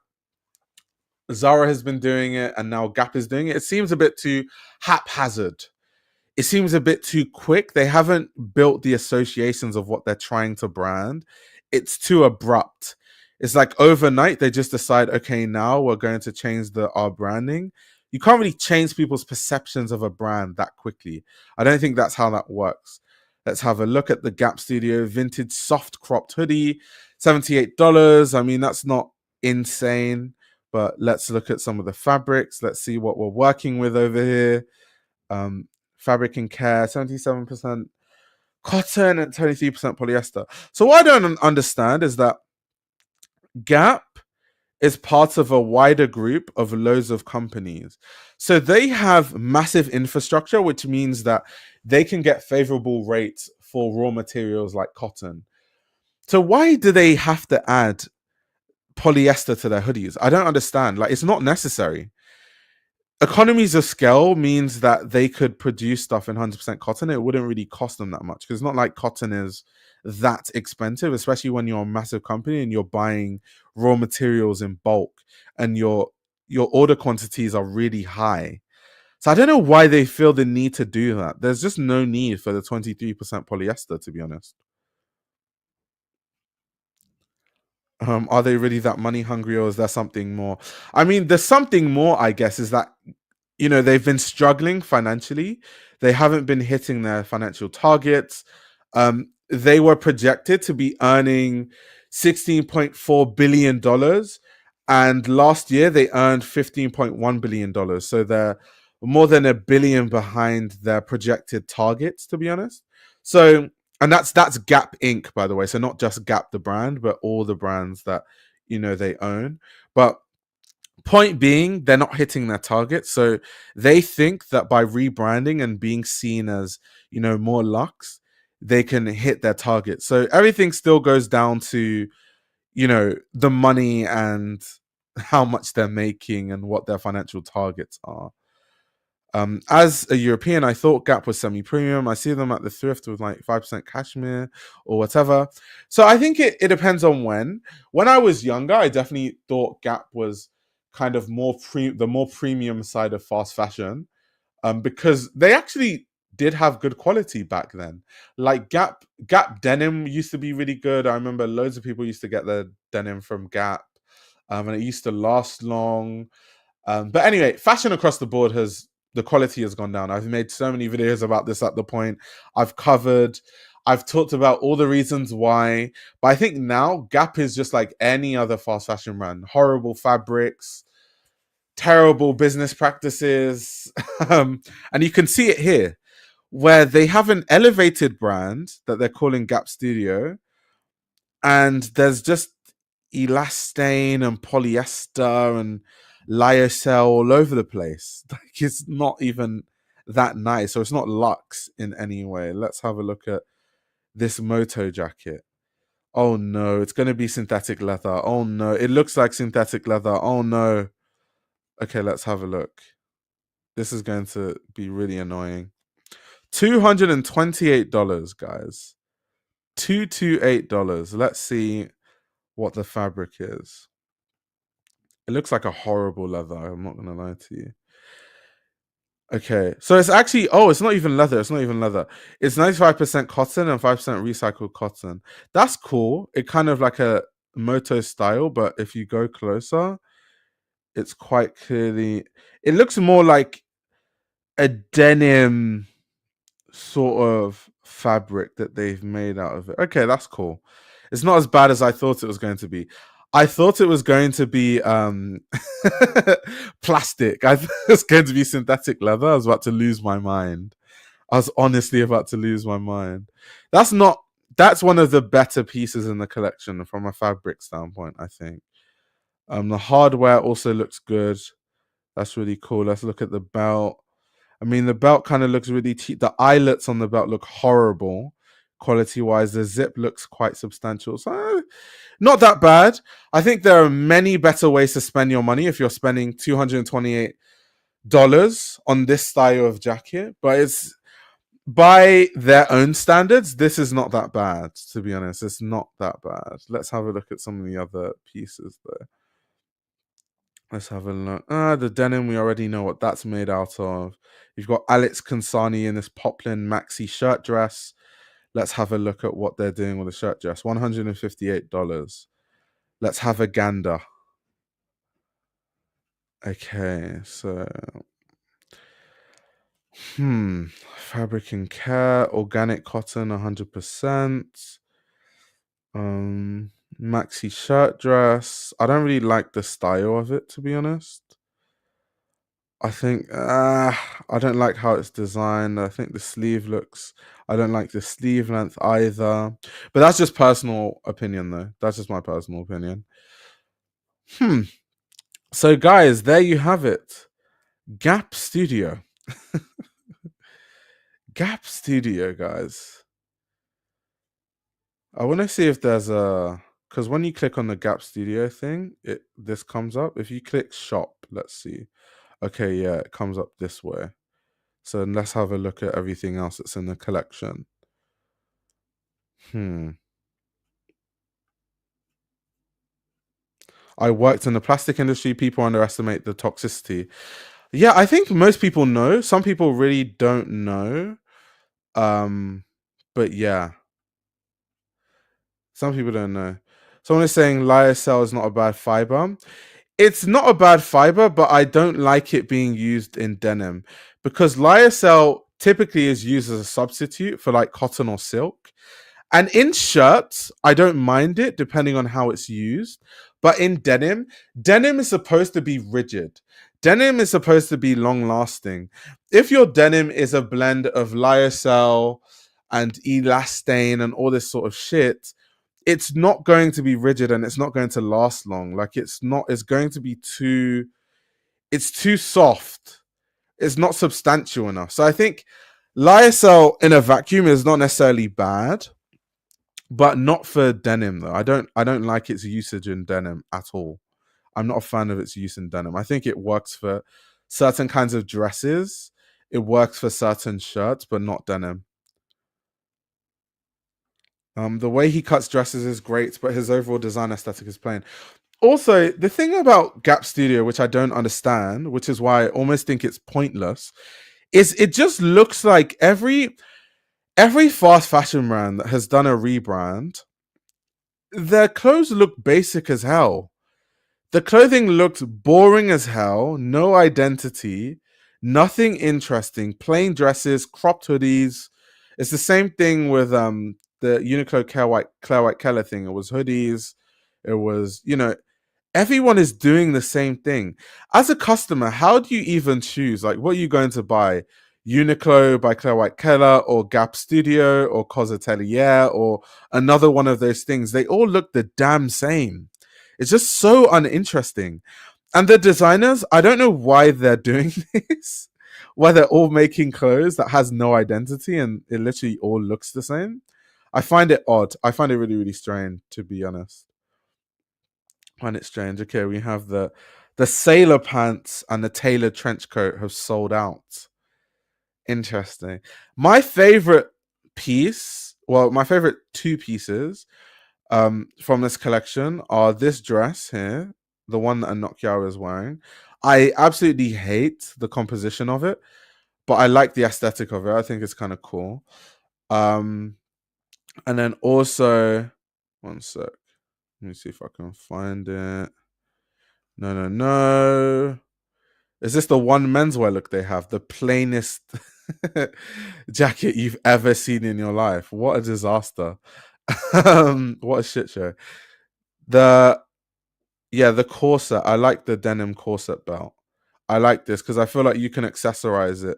Zara has been doing it and now Gap is doing it, it seems a bit too haphazard. It seems a bit too quick. They haven't built the associations of what they're trying to brand. It's too abrupt. It's like overnight they just decide, okay, now we're going to change our branding. You can't really change people's perceptions of a brand that quickly. I don't think that's how that works. Let's have a look at the Gap Studio vintage soft cropped hoodie, $78. I mean, that's not insane, but let's look at some of the fabrics. Let's see what we're working with over here. Fabric and care, 77% cotton and 23% polyester. So what I don't understand is that Gap is part of a wider group of loads of companies. So they have massive infrastructure, which means that they can get favorable rates for raw materials like cotton. So why do they have to add polyester to their hoodies? I don't understand. Like, it's not necessary. Economies of scale means that they could produce stuff in 100% cotton. It wouldn't really cost them that much because it's not like cotton is that expensive, especially when you're a massive company and you're buying raw materials in bulk and your order quantities are really high. So I don't know why they feel the need to do that. There's just no need for the 23% polyester, to be honest. Are they really that money hungry, or is there something more? I mean, there's something more, I guess, is that they've been struggling financially. They haven't been hitting their financial targets. They were projected to be earning $16.4 billion, and last year they earned $15.1 billion. So they're more than $1 billion behind their projected targets, to be honest. So, and that's Gap Inc., by the way. So not just Gap the brand, but all the brands that they own. But point being, they're not hitting their targets. So they think that by rebranding and being seen as more luxe, they can hit their targets. So everything still goes down to the money and how much they're making and what their financial targets are. As a European, I thought Gap was semi-premium. I see them at the thrift with like 5% cashmere or whatever. So I think it depends on when. When I was younger, I definitely thought Gap was kind of the more premium side of fast fashion, because they actually did have good quality back then. Like Gap denim used to be really good. I remember loads of people used to get their denim from Gap, and it used to last long. But anyway, fashion across the board the quality has gone down. I've made so many videos about this at the point. I've talked about all the reasons why. But I think now Gap is just like any other fast fashion brand. Horrible fabrics, terrible business practices. And you can see it here, where they have an elevated brand that they're calling Gap Studio. And there's just elastane and polyester and lyocell all over the place. Like, it's not even that nice, so it's not luxe in any way. Let's have a look at this moto jacket. Oh no, it's going to be synthetic leather. Oh no, it looks like synthetic leather. Oh no. Okay, let's have a look. This is going to be really annoying. $228, guys. $228. Let's see what the fabric is. It looks like a horrible leather. I'm not going to lie to you. Okay, so it's actually, it's not even leather. It's not even leather. It's 95% cotton and 5% recycled cotton. That's cool. It kind of like a moto style, but if you go closer, it's quite clearly, it looks more like a denim sort of fabric that they've made out of it. Okay, that's cool. It's not as bad as I thought it was going to be. I thought it was going to be plastic. I thought it was going to be synthetic leather. I was about to lose my mind. I was honestly about to lose my mind. That's one of the better pieces in the collection from a fabric standpoint, I think. The hardware also looks good. That's really cool. Let's look at the belt. I mean, the belt kind of looks really cheap. The eyelets on the belt look horrible quality-wise. The zip looks quite substantial. So, not that bad. I think there are many better ways to spend your money if you're spending $228 on this style of jacket. But it's, by their own standards, this is not that bad, to be honest. It's not that bad. Let's have a look at some of the other pieces, though. Let's have a look. The denim, we already know what that's made out of. You've got Alex Kansani in this poplin maxi shirt dress. Let's have a look at what they're doing with the shirt dress. $158. Let's have a gander. Okay, so fabric and care, organic cotton, 100%. Maxi shirt dress. I don't really like the style of it, to be honest. I think I don't like how it's designed. I think the sleeve looks, I don't like the sleeve length either. But that's just personal opinion, though. That's just my personal opinion. So, guys, there you have it. Gap Studio. Gap Studio, guys. I want to see if there's because when you click on the Gap Studio thing, this comes up. If you click shop, let's see. Okay, yeah, it comes up this way. So let's have a look at everything else that's in the collection. I worked in the plastic industry. People underestimate the toxicity. Yeah, I think most people know. Some people really don't know. But yeah. Some people don't know. Someone is saying lyocell is not a bad fiber. It's not a bad fiber, but I don't like it being used in denim because lyocell typically is used as a substitute for like cotton or silk. And in shirts, I don't mind it depending on how it's used. But in denim is supposed to be rigid. Denim is supposed to be long lasting. If your denim is a blend of lyocell and elastane and all this sort of shit, it's not going to be rigid and it's not going to last long. Like it's going to be too soft. It's not substantial enough. So I think lyocell in a vacuum is not necessarily bad, but not for denim though. I don't like its usage in denim at all. I'm not a fan of its use in denim. I think it works for certain kinds of dresses, it works for certain shirts, but not denim. The way he cuts dresses is great, but his overall design aesthetic is plain. Also, the thing about Gap Studio, which I don't understand, which is why I almost think it's pointless, is it just looks like every fast fashion brand that has done a rebrand, their clothes look basic as hell. The clothing looked boring as hell, no identity, nothing interesting, plain dresses, cropped hoodies. It's the same thing with the Uniqlo Claire White Keller thing. It was hoodies. It was, everyone is doing the same thing. As a customer, how do you even choose? Like, what are you going to buy? Uniqlo by Claire White Keller or Gap Studio or Cos Atelier or another one of those things? They all look the damn same. It's just so uninteresting. And the designers, I don't know why they're doing this, why they're all making clothes that has no identity and it literally all looks the same. I find it odd. I find it really, really strange, to be honest. I find it strange. Okay, we have the sailor pants and the tailored trench coat have sold out. Interesting. My favorite piece, well, my favorite two pieces from this collection are this dress here, the one that Anokia is wearing. I absolutely hate the composition of it, but I like the aesthetic of it. I think it's kind of cool. And then also, one sec. Let me see if I can find it. No. Is this the one menswear look they have? The plainest jacket you've ever seen in your life. What a disaster. What a shit show. The corset. I like the denim corset belt. I like this because I feel like you can accessorize it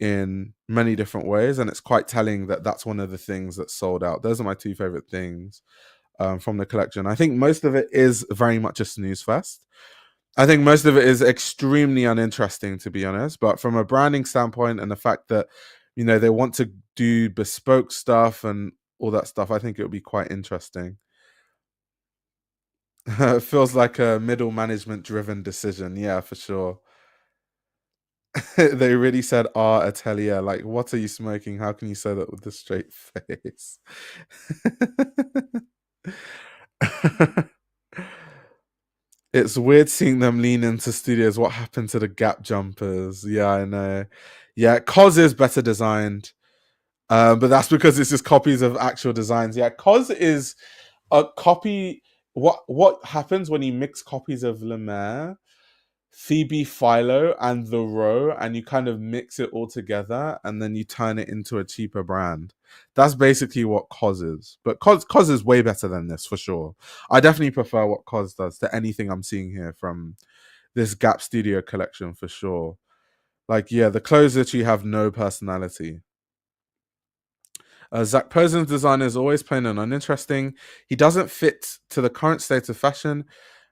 in many different ways, and it's quite telling that that's one of the things that sold out. Those are my two favorite things from the collection. I think most of it is very much a snooze fest. I think most of it is extremely uninteresting, to be honest. But from a branding standpoint and the fact that, they want to do bespoke stuff and all that stuff, I think it would be quite interesting. It feels like a middle management driven decision. Yeah, for sure. They really said our atelier. Like, what are you smoking? How can you say that with a straight face? It's weird seeing them lean into studios. What happened to the Gap jumpers? Yeah, I know. Yeah, Cos is better designed. But that's because it's just copies of actual designs. Yeah, Cos is a copy. What happens when you mix copies of Lemaire, Phoebe Philo, and The Row, and you kind of mix it all together, and then you turn it into a cheaper brand? That's basically what Cos is. But Cos is way better than this, for sure. I definitely prefer what Cos does to anything I'm seeing here from this Gap Studio collection, for sure. Like, yeah, the clothes literally have no personality. Zach Posen's design is always plain and uninteresting. He doesn't fit to the current state of fashion,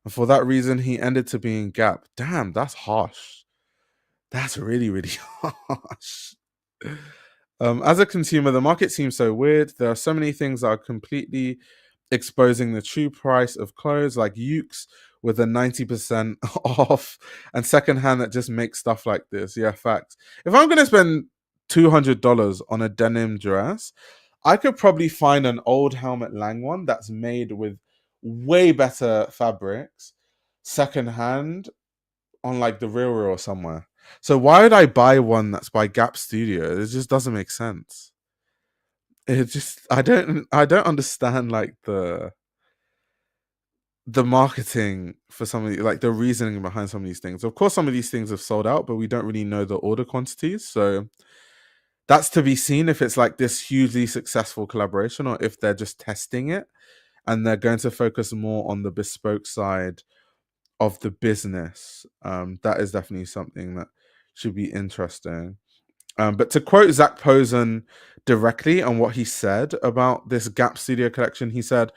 and for that reason, he ended to being Gap. Damn, that's harsh. That's really, really harsh. As a consumer, the market seems so weird. There are so many things that are completely exposing the true price of clothes, like Ukes with a 90% off, and secondhand that just makes stuff like this. Yeah, facts. If I'm going to spend $200 on a denim dress, I could probably find an old Helmut Lang one that's made with way better fabrics, secondhand, on like the Real or somewhere. So why would I buy one that's by Gap Studio? It just doesn't make sense. It just I don't understand like the marketing for some of the, like the reasoning behind some of these things. Of course, some of these things have sold out, but we don't really know the order quantities. So that's to be seen if it's like this hugely successful collaboration or if they're just testing it and they're going to focus more on the bespoke side of the business. That is definitely something that should be interesting. But to quote Zach Posen directly on what he said about this Gap Studio collection, he said,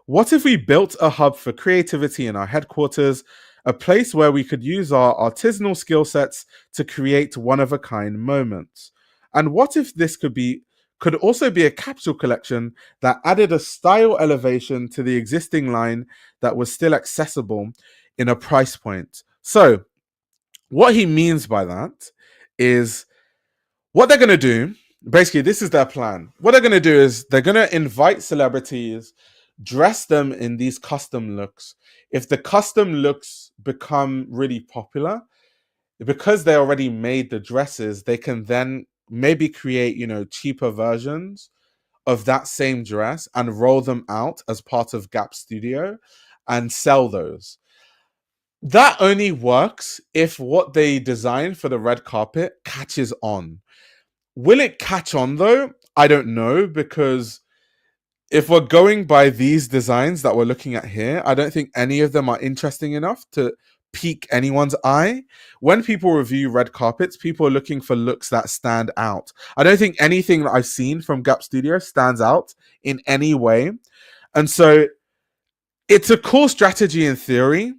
"What if we built a hub for creativity in our headquarters, a place where we could use our artisanal skill sets to create one-of-a-kind moments? And what if this could also be a capsule collection that added a style elevation to the existing line that was still accessible in a price point?" So what he means by that is What they're going to do, basically, this is their plan. What they're going to do is they're going to invite celebrities, dress them in these custom looks. If the custom looks become really popular, because they already made the dresses, they can then maybe create, cheaper versions of that same dress and roll them out as part of Gap Studio and sell those. That only works if what they design for the red carpet catches on. Will it catch on though? I don't know, because if we're going by these designs that we're looking at here, I don't think any of them are interesting enough to pique anyone's eye. When people review red carpets, people are looking for looks that stand out. I don't think anything that I've seen from Gap Studio stands out in any way. And so it's a cool strategy in theory,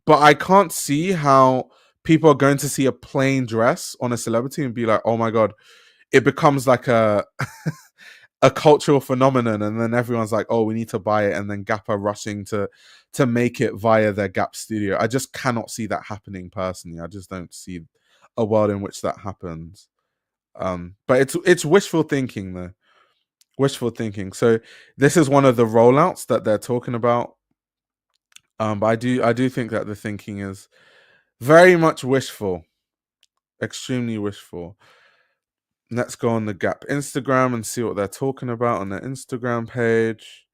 but I can't see how people are going to see a plain dress on a celebrity and be like, oh my God, it becomes like a cultural phenomenon, and then everyone's like, oh, we need to buy it, and then Gap are rushing to make it via their Gap Studio. I just cannot see that happening personally. I just don't see a world in which that happens. But it's wishful thinking though. Wishful thinking. So this is one of the rollouts that they're talking about. But I do think that the thinking is very much wishful. Extremely wishful. Let's go on the Gap Instagram and see what they're talking about on their Instagram page.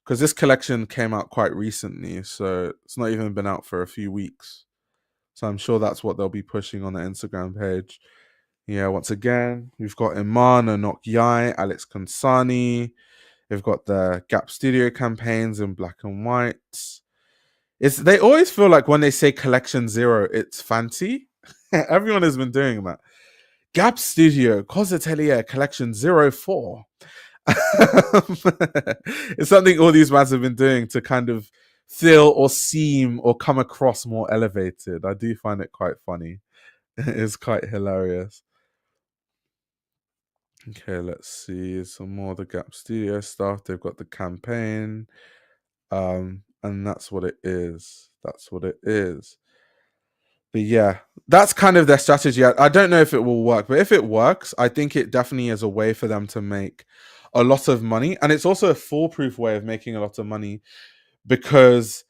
Because this collection came out quite recently, so it's not even been out for a few weeks. So I'm sure that's what they'll be pushing on the Instagram page. Yeah, once again, we've got Iman, Anok Yai, Alex Kansani. We've got the Gap Studio campaigns in black and white. They always feel like when they say Collection Zero, it's fancy. Everyone has been doing that. Gap Studio, Cos Atelier Collection 04. It's something all these brands have been doing to kind of feel or seem or come across more elevated. I do find it quite funny. It's quite hilarious. Okay, let's see some more of the Gap Studio stuff. They've got the campaign. And that's what it is. That's what it is. But yeah, that's kind of their strategy. I don't know if it will work, but if it works, I think it definitely is a way for them to make a lot of money. And it's also a foolproof way of making a lot of money, because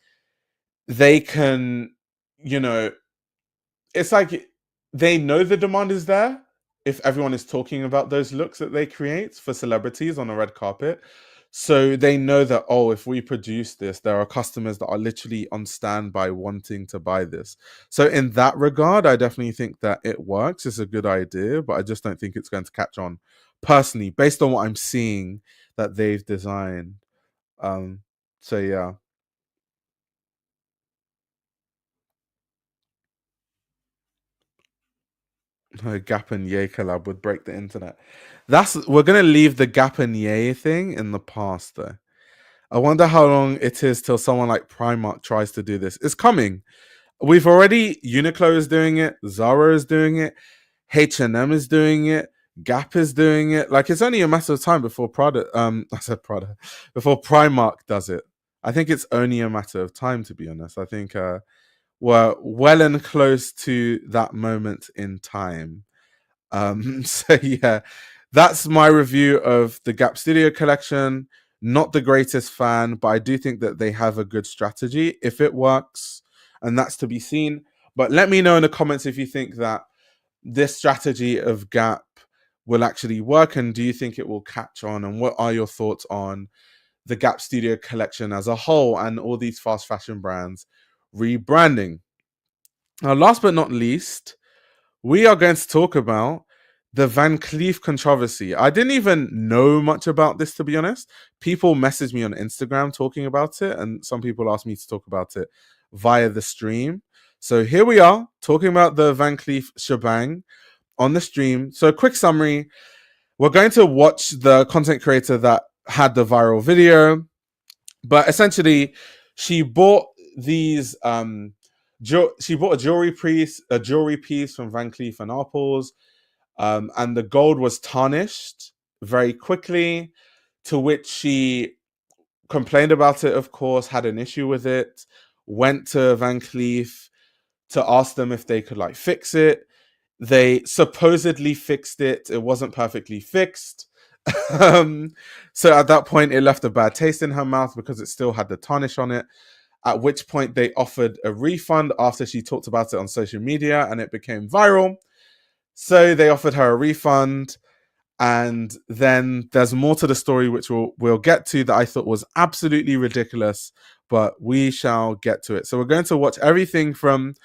they can, it's like they know the demand is there if everyone is talking about those looks that they create for celebrities on a red carpet. So they know that, oh, if we produce this, there are customers that are literally on standby wanting to buy this. So in that regard, I definitely think that it works. It's a good idea, but I just don't think it's going to catch on personally, based on what I'm seeing that they've designed. So yeah. Gap and Ye collab would break the internet. We're gonna leave the Gap and Ye thing in the past though. I wonder how long it is till someone like Primark tries to do this. It's coming. We've already Uniqlo is doing it, Zara is doing it, H&M is doing it, Gap is doing it. Like, it's only a matter of time before Prada. I said Prada before Primark does it. I think it's only a matter of time, to be honest. I think we're well and close to that moment in time. So yeah, that's my review of the Gap Studio collection. Not the greatest fan, but I do think that they have a good strategy if it works, and that's to be seen. But let me know in the comments if you think that this strategy of Gap will actually work, and do you think it will catch on, and what are your thoughts on the Gap Studio collection as a whole and all these fast fashion brands rebranding. Now, last but not least, we are going to talk about the Van Cleef controversy. I didn't even know much about this, to be honest. People messaged me on Instagram talking about it, and some people asked me to talk about it via the stream. So here we are talking about the Van Cleef shebang on the stream. So a quick summary. We're going to watch the content creator that had the viral video, but essentially she bought these she bought a jewelry piece from Van Cleef and Arpels, and the gold was tarnished very quickly, to which she complained about it, of course, had an issue with it, went to Van Cleef to ask them if they could like fix it. They supposedly fixed it. It wasn't perfectly fixed. um, so at that point, it left a bad taste in her mouth because it still had the tarnish on it. At which point, they offered a refund after she talked about it on social media and it became viral. So they offered her a refund. And then there's more to the story, which we'll get to, that I thought was absolutely ridiculous, but we shall get to it. So we're going to watch everything from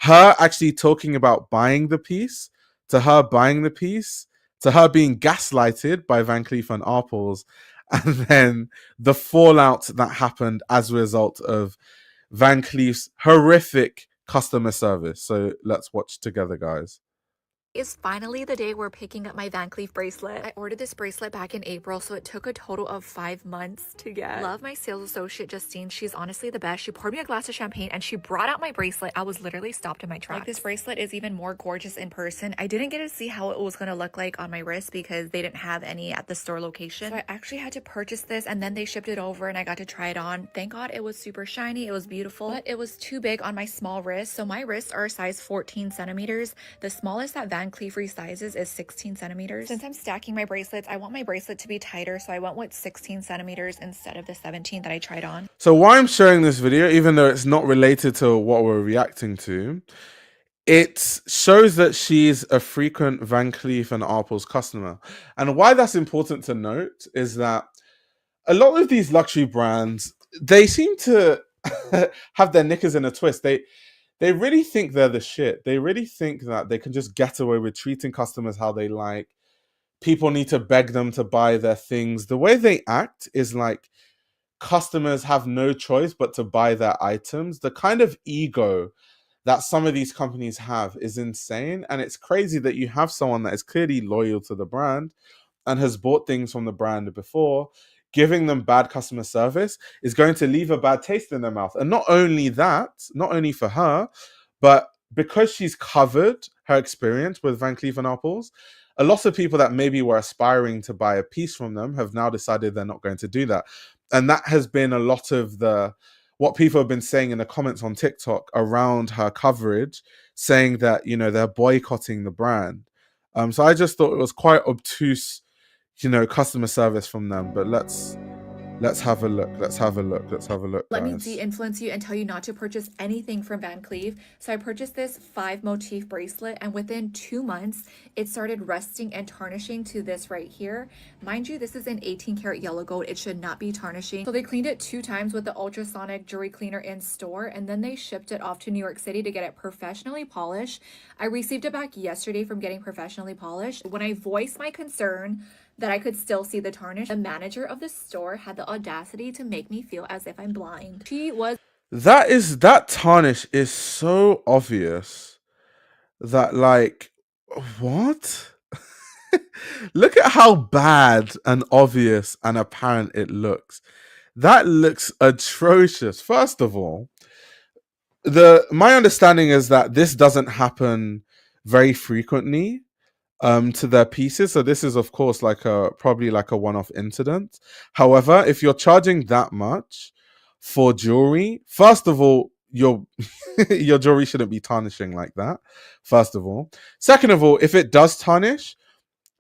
her actually talking about buying the piece, to her buying the piece, to her being gaslighted by Van Cleef and Arpels, and then the fallout that happened as a result of Van Cleef's horrific customer service. So let's watch together, guys. Is finally the day we're picking up my Van Cleef bracelet. I ordered this bracelet back in April, so it took a total of 5 months to get. Love my sales associate, Justine. She's honestly the best. She poured me a glass of champagne and she brought out my bracelet. I was literally stopped in my tracks. Like, this bracelet is even more gorgeous in person. I didn't get to see how it was going to look like on my wrist because they didn't have any at the store location. So I actually had to purchase this and then they shipped it over and I got to try it on. Thank God it was super shiny. It was beautiful, but it was too big on my small wrist. So my wrists are a size 14 centimeters. The smallest that Van Cleef resizes is 16 centimeters. Since I'm stacking my bracelets, I want my bracelet to be tighter, so I went with 16 centimeters instead of the 17 that I tried on. So why I'm showing this video, even though it's not related to what we're reacting to, it shows that she's a frequent Van Cleef and Arpels customer. And why that's important to note is that a lot of these luxury brands, they seem to have their knickers in a twist. They really think they're the shit. They really think that they can just get away with treating customers how they like. People need to beg them to buy their things. The way they act is like customers have no choice but to buy their items. The kind of ego that some of these companies have is insane. And it's crazy that you have someone that is clearly loyal to the brand and has bought things from the brand before. Giving them bad customer service is going to leave a bad taste in their mouth. And not only that, not only for her, but because she's covered her experience with Van Cleef and Arpels, a lot of people that maybe were aspiring to buy a piece from them have now decided they're not going to do that. And that has been a lot of what people have been saying in the comments on TikTok around her coverage, saying that, they're boycotting the brand. So I just thought it was quite obtuse, customer service from them. But let's have a look. Let's have a look, Let me guys. de-influence you and tell you not to purchase anything from Van Cleef. So I purchased this 5 motif bracelet and within 2 months, it started rusting and tarnishing to this right here. Mind you, this is an 18 karat yellow gold. It should not be tarnishing. So they cleaned it 2 times with the ultrasonic jewelry cleaner in store and then they shipped it off to New York City to get it professionally polished. I received it back yesterday from getting professionally polished. When I voiced my concern that I could still see the tarnish, the manager of the store had the audacity to make me feel as if I'm blind. That tarnish is so obvious that, like, what? Look at how bad and obvious and apparent it looks. That looks atrocious. First of all, my understanding is that this doesn't happen very frequently to their pieces. So this is, of course, probably like a one-off incident. However, if you're charging that much for jewelry, first of all, your your jewelry shouldn't be tarnishing like that. First of all, second of all, if it does tarnish,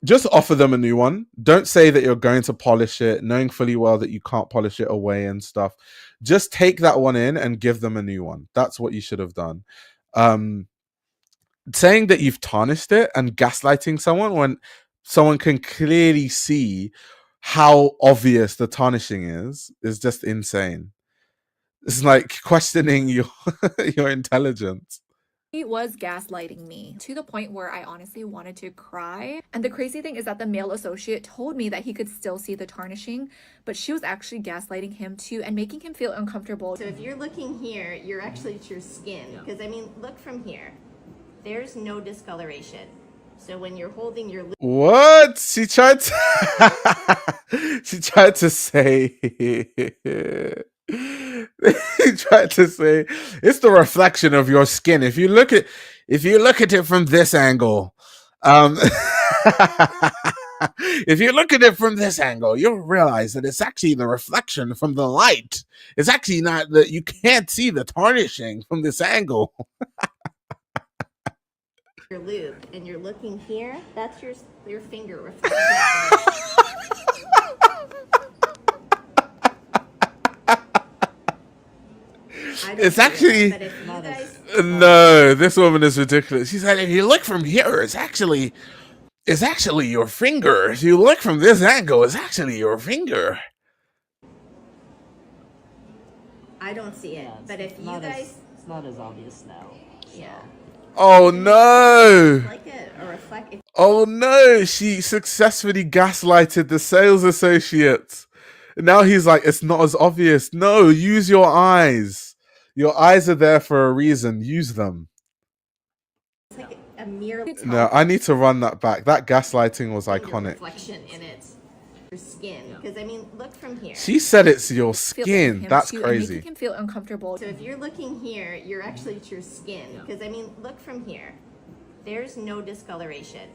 just offer them a new one. Don't say that you're going to polish it, knowing fully well that you can't polish it away and stuff. Just take that one in and give them a new one. That's what you should have done. Saying that you've tarnished it and gaslighting someone when someone can clearly see how obvious the tarnishing is just insane. It's like questioning your your intelligence. He was gaslighting me to the point where I honestly wanted to cry. And the crazy thing is that the male associate told me that he could still see the tarnishing, but she was actually gaslighting him too and making him feel uncomfortable. So if you're looking here, you're actually at your skin. Because I mean, look from here. There's no discoloration. So when you're holding your what she tried to she tried to say he tried to say it's the reflection of your skin. If you look at it from this angle, if you look at it from this angle, you'll realize that it's actually the reflection from the light. It's actually not that you can't see the tarnishing from this angle. your loop and you're looking here, that's your finger reflection. It's actually But if you guys no. This woman is ridiculous. She said, if you look from here, it's actually your finger. If you look from this angle, it's actually your finger. I don't see it. But if you guys It's not as obvious now. yeah. Oh no! Like a reflect Oh no! She successfully gaslighted the sales associate. Now he's like, it's not as obvious. No, use your eyes. Your eyes are there for a reason. Use them. it's like a mirror No, I need to run that back. That gaslighting was iconic. reflection in it. Your skin. Because I mean, look from here. She said it's your Feel skin. him That's too, and crazy. making him feel uncomfortable. So if you're looking here, you're actually it's your skin. Because I mean, look from here. There's no discoloration.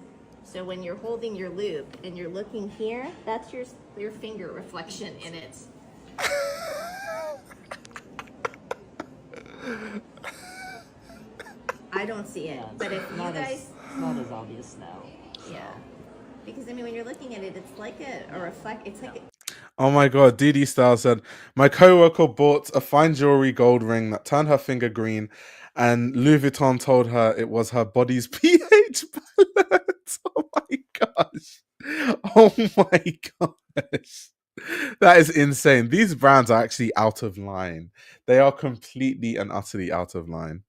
So when you're holding your loop and you're looking here, that's your finger reflection in it. I don't see it. But if you guys It's not as obvious now. yeah. Because I mean when you're looking at it, it's like a reflect it's like Oh my god, DD Style said, my coworker bought a fine jewelry gold ring that turned her finger green, and Louis Vuitton told her it was her body's pH balance. Oh my gosh. Oh my gosh. That is insane. These brands are actually out of line. They are completely and utterly out of line.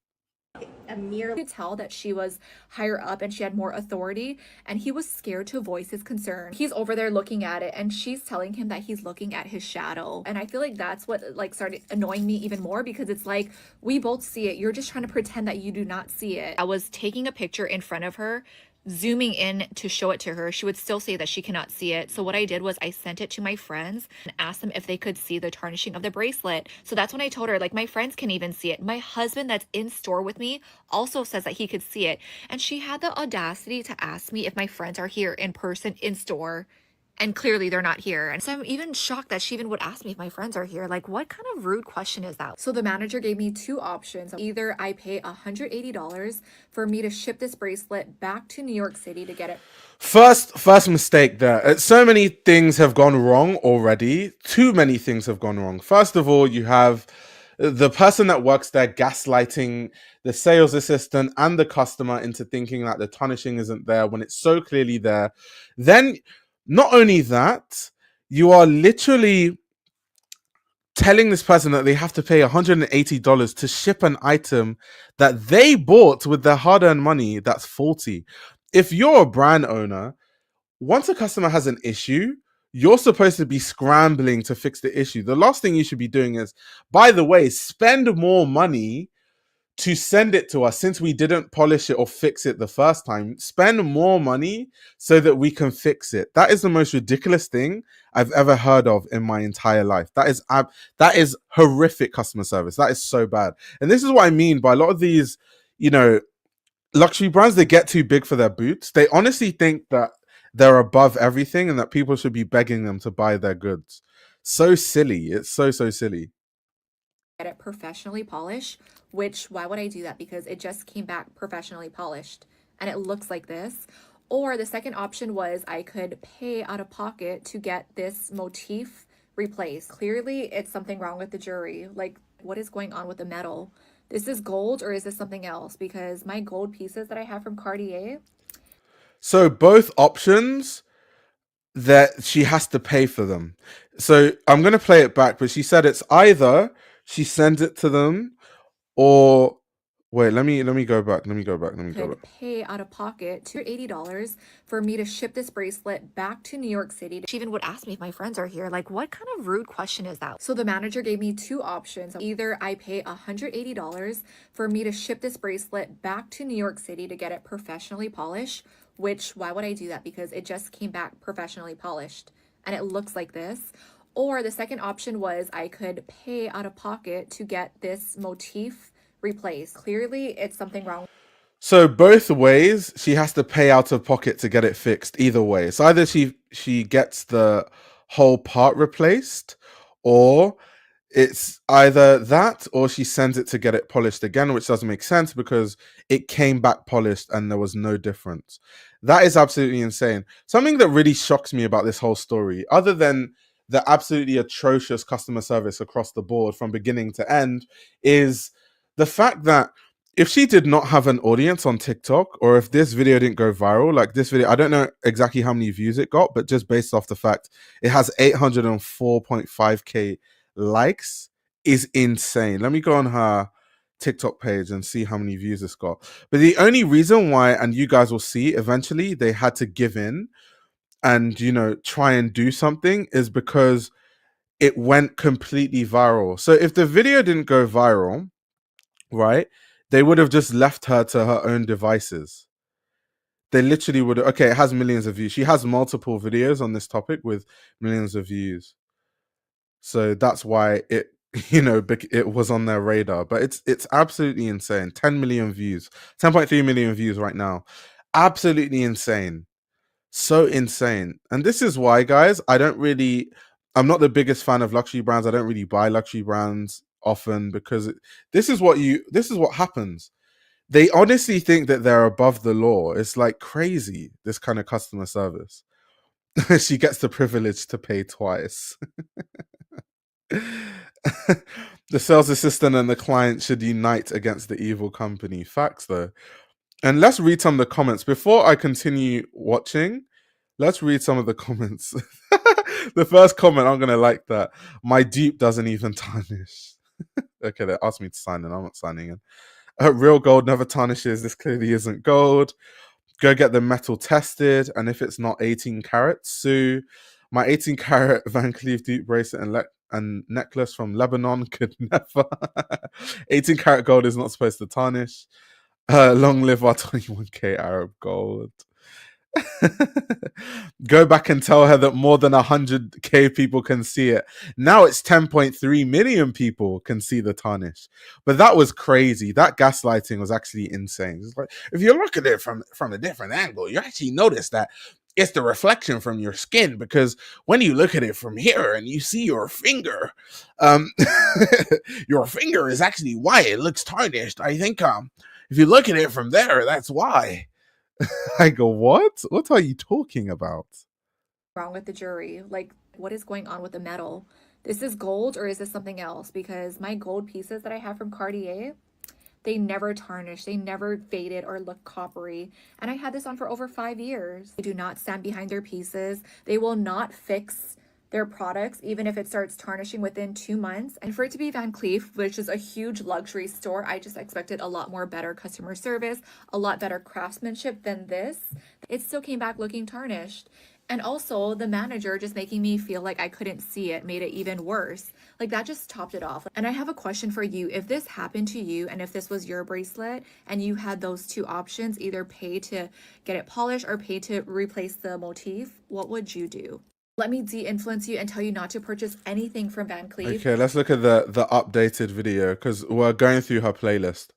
a mirror. Could tell that she was higher up and she had more authority, and he was scared to voice his concern. He's over there looking at it, and she's telling him that he's looking at his shadow. And I feel like that's what like started annoying me even more, because it's like, we both see it, you're just trying to pretend that you do not see it. I was taking a picture in front of her, zooming in to show it to her. She would still say that she cannot see it. So what I did was I sent it to my friends and asked them if they could see the tarnishing of the bracelet. So that's when I told her, like, my friends can even see it. My husband that's in store with me also says that he could see it. And she had the audacity to ask me if my friends are here in person in store. And clearly they're not here. And so I'm even shocked that she even would ask me if my friends are here. Like, what kind of rude question is that? So the manager gave me two options. Either I pay $180 for me to ship this bracelet back to New York City to get it. First mistake there. So many things have gone wrong already. Too many things have gone wrong. First of all, you have the person that works there gaslighting the sales assistant and the customer into thinking that the tarnishing isn't there when it's so clearly there. Then, not only that, you are literally telling this person that they have to pay $180 to ship an item that they bought with their hard-earned money that's faulty. If you're a brand owner, once a customer has an issue, you're supposed to be scrambling to fix the issue. The last thing you should be doing is, by the way, spend more money to send it to us since we didn't polish it or fix it the first time. Spend more money so that we can fix it. That is the most ridiculous thing I've ever heard of in my entire life. That is horrific customer service. That is so bad. And this is what I mean by a lot of these, luxury brands, they get too big for their boots. They honestly think that they're above everything and that people should be begging them to buy their goods. So silly. It's so silly. Get it professionally polished, which why would I do that? Because it just came back professionally polished and it looks like this. Or the second option was I could pay out of pocket to get this motif replaced. Clearly it's something wrong with the jewelry. Like, what is going on with the metal? This is gold, or is this something else? Because my gold pieces that I have from Cartier. So both options, that she has to pay for them. So I'm going to play it back, but she said it's either she sends it to them, or wait, let me go back. Could pay out of pocket $80 for me to ship this bracelet back to New York City. She even would ask me if my friends are here. Like, what kind of rude question is that? So the manager gave me two options. Either I pay $180 for me to ship this bracelet back to New York City to get it professionally polished, which why would I do that? Because it just came back professionally polished and it looks like this. Or the second option was I could pay out of pocket to get this motif replaced. Clearly it's something wrong. So both ways, she has to pay out of pocket to get it fixed. Either way, so either she gets the whole part replaced, or it's either that or she sends it to get it polished again, which doesn't make sense because it came back polished and there was no difference. That is absolutely insane. Something that really shocks me about this whole story, other than the absolutely atrocious customer service across the board from beginning to end, is the fact that if she did not have an audience on TikTok, or if this video didn't go viral, like this video, I don't know exactly how many views it got, but just based off the fact it has 804.5k likes, is insane. Let me go on her TikTok page and see how many views it's got. But the only reason why, and you guys will see eventually, they had to give in and, you know, try and do something is because it went completely viral. So if the video didn't go viral, right, they would have just left her to her own devices. They literally would have, okay, it has millions of views. She has multiple videos on this topic with millions of views. So that's why it, you know, it was on their radar. But it's absolutely insane. 10 million views, 10.3 million views right now. Absolutely insane. So insane. And this is why, guys, I'm not the biggest fan of luxury brands. I don't really buy luxury brands often because this is what happens. They honestly think that they're above the law. It's like crazy, this kind of customer service. She gets the privilege to pay twice. The sales assistant and the client should unite against the evil company. Facts, though. And let's read some of the comments. Before I continue watching, let's read some of the comments. The first comment, I'm going to like that. My dupe doesn't even tarnish. Okay, they asked me to sign in. I'm not signing in. Real gold never tarnishes. This clearly isn't gold. Go get the metal tested. And if it's not 18 carats, sue. My 18 carat Van Cleef dupe bracelet and necklace from Lebanon could never. 18 karat gold is not supposed to tarnish. Long live our 21k Arab gold. Go back and tell her that more than 100k people can see it. Now it's 10.3 million people can see the tarnish. But that was crazy. That gaslighting was actually insane. It's like, if you look at it from a different angle, you actually notice that it's the reflection from your skin, because when you look at it from here and you see your finger, your finger is actually why it looks tarnished. I think if you look at it from there, that's why. I go, what? What are you talking about? Wrong with the jury? Like, what is going on with the metal? This is gold or is this something else? Because my gold pieces that I have from Cartier, they never tarnished, they never faded or looked coppery. And I had this on for over 5 years. They do not stand behind their pieces. They will not fix their products, even if it starts tarnishing within 2 months. And for it to be Van Cleef, which is a huge luxury store, I just expected a lot more better customer service, a lot better craftsmanship than this. It still came back looking tarnished. And also the manager just making me feel like I couldn't see it made it even worse. Like, that just topped it off. And I have a question for you. If this happened to you and if this was your bracelet and you had those two options, either pay to get it polished or pay to replace the motif, what would you do? Let me de-influence you and tell you not to purchase anything from Van Cleef. Okay, let's look at the updated video because we're going through her playlist.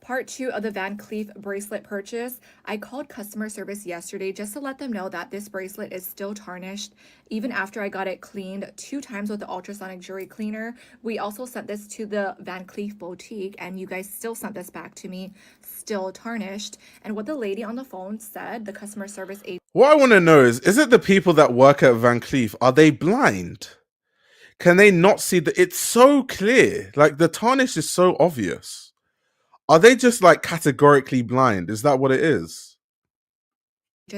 Part 2 of the Van Cleef bracelet purchase. I called customer service yesterday just to let them know that this bracelet is still tarnished, even after I got it cleaned 2 times with the ultrasonic jewelry cleaner. We also sent this to the Van Cleef boutique, and you guys still sent this back to me, still tarnished. And what the lady on the phone said, the customer service agent. What I want to know is it the people that work at Van Cleef, are they blind? Can they not see that it's so clear? Like, the tarnish is so obvious. Are they just like categorically blind? Is that what it is?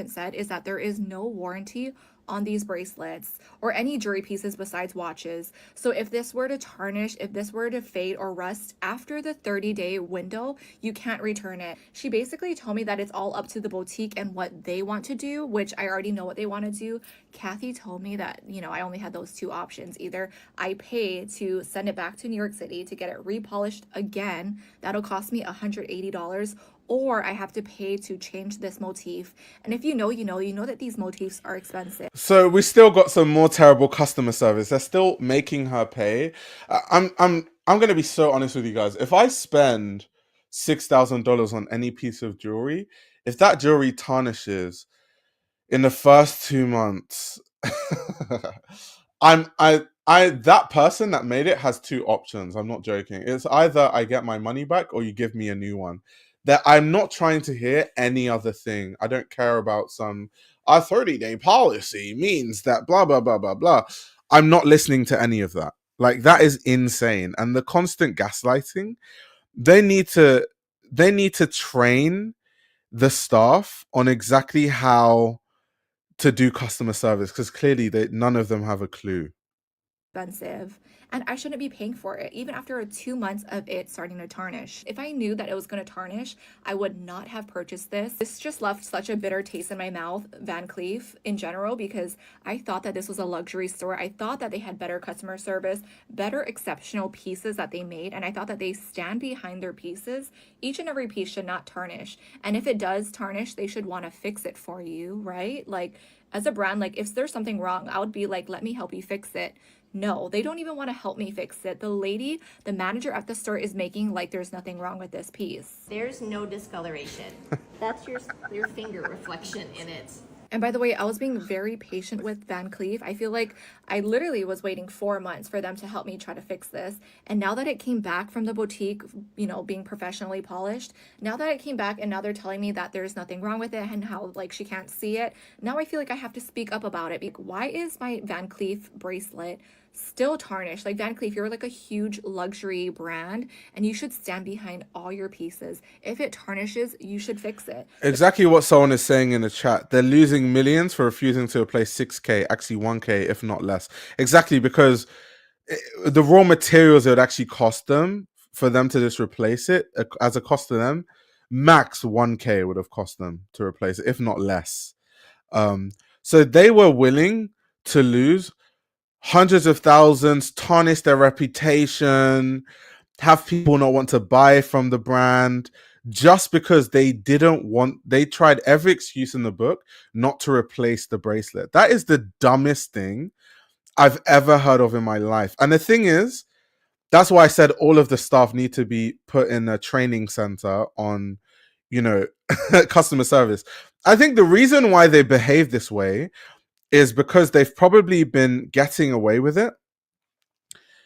Said is that there is no warranty on these bracelets or any jewelry pieces besides watches. So if this were to tarnish, if this were to fade or rust after the 30-day window, you can't return it. She basically told me that it's all up to the boutique and what they want to do, which I already know what they want to do. Kathy told me that, you know, I only had those 2 options. Either I pay to send it back to New York City to get it repolished again, that'll cost me $180, or I have to pay to change this motif. And if you know that these motifs are expensive. So we still got some more terrible customer service. They're still making her pay. I'm going to be so honest with you guys. If I spend $6,000 on any piece of jewelry, if that jewelry tarnishes in the first 2 months, that person that made it has two options. I'm not joking. It's either I get my money back or you give me a new one. That I'm not trying to hear any other thing. I don't care about some a 30-day policy means that blah blah blah blah blah. I'm not listening to any of that. Like that is insane. And the constant gaslighting, they need to train the staff on exactly how to do customer service because clearly none of them have a clue. Expensive, and I shouldn't be paying for it even after 2 months of it starting to tarnish. If I knew that it was going to tarnish, I would not have purchased this. This just left such a bitter taste in my mouth, Van Cleef in general, because I thought that this was a luxury store. I thought that they had better customer service, better exceptional pieces that they made, and I thought that they stand behind their pieces. Each and every piece should not tarnish, and if it does tarnish, they should want to fix it for you, right? Like, as a brand, like if there's something wrong, I would be like, let me help you fix it. No, they don't even want to help me fix it. The manager at the store is making like there's nothing wrong with this piece. There's no discoloration. That's your finger reflection in it. And by the way, I was being very patient with Van Cleef. I feel like I literally was waiting 4 months for them to help me try to fix this. And now that it came back from the boutique, being professionally polished, now that it came back and now they're telling me that there's nothing wrong with it and how like she can't see it, now I feel like I have to speak up about it. Why is my Van Cleef bracelet still tarnished? Like Van Cleef, you're like a huge luxury brand and you should stand behind all your pieces. If it tarnishes, you should fix it. Exactly what someone is saying in the chat. They're losing millions for refusing to replace 6K, actually 1K, if not less. Exactly, because the raw materials it would actually cost them for them to just replace it as a cost to them, max 1K would have cost them to replace it, if not less. So they were willing to lose hundreds of thousands, tarnish their reputation, have people not want to buy from the brand just because they tried every excuse in the book not to replace the bracelet. That is the dumbest thing I've ever heard of in my life. And the thing is, that's why I said all of the staff need to be put in a training center on, customer service. I think the reason why they behave this way is because they've probably been getting away with it.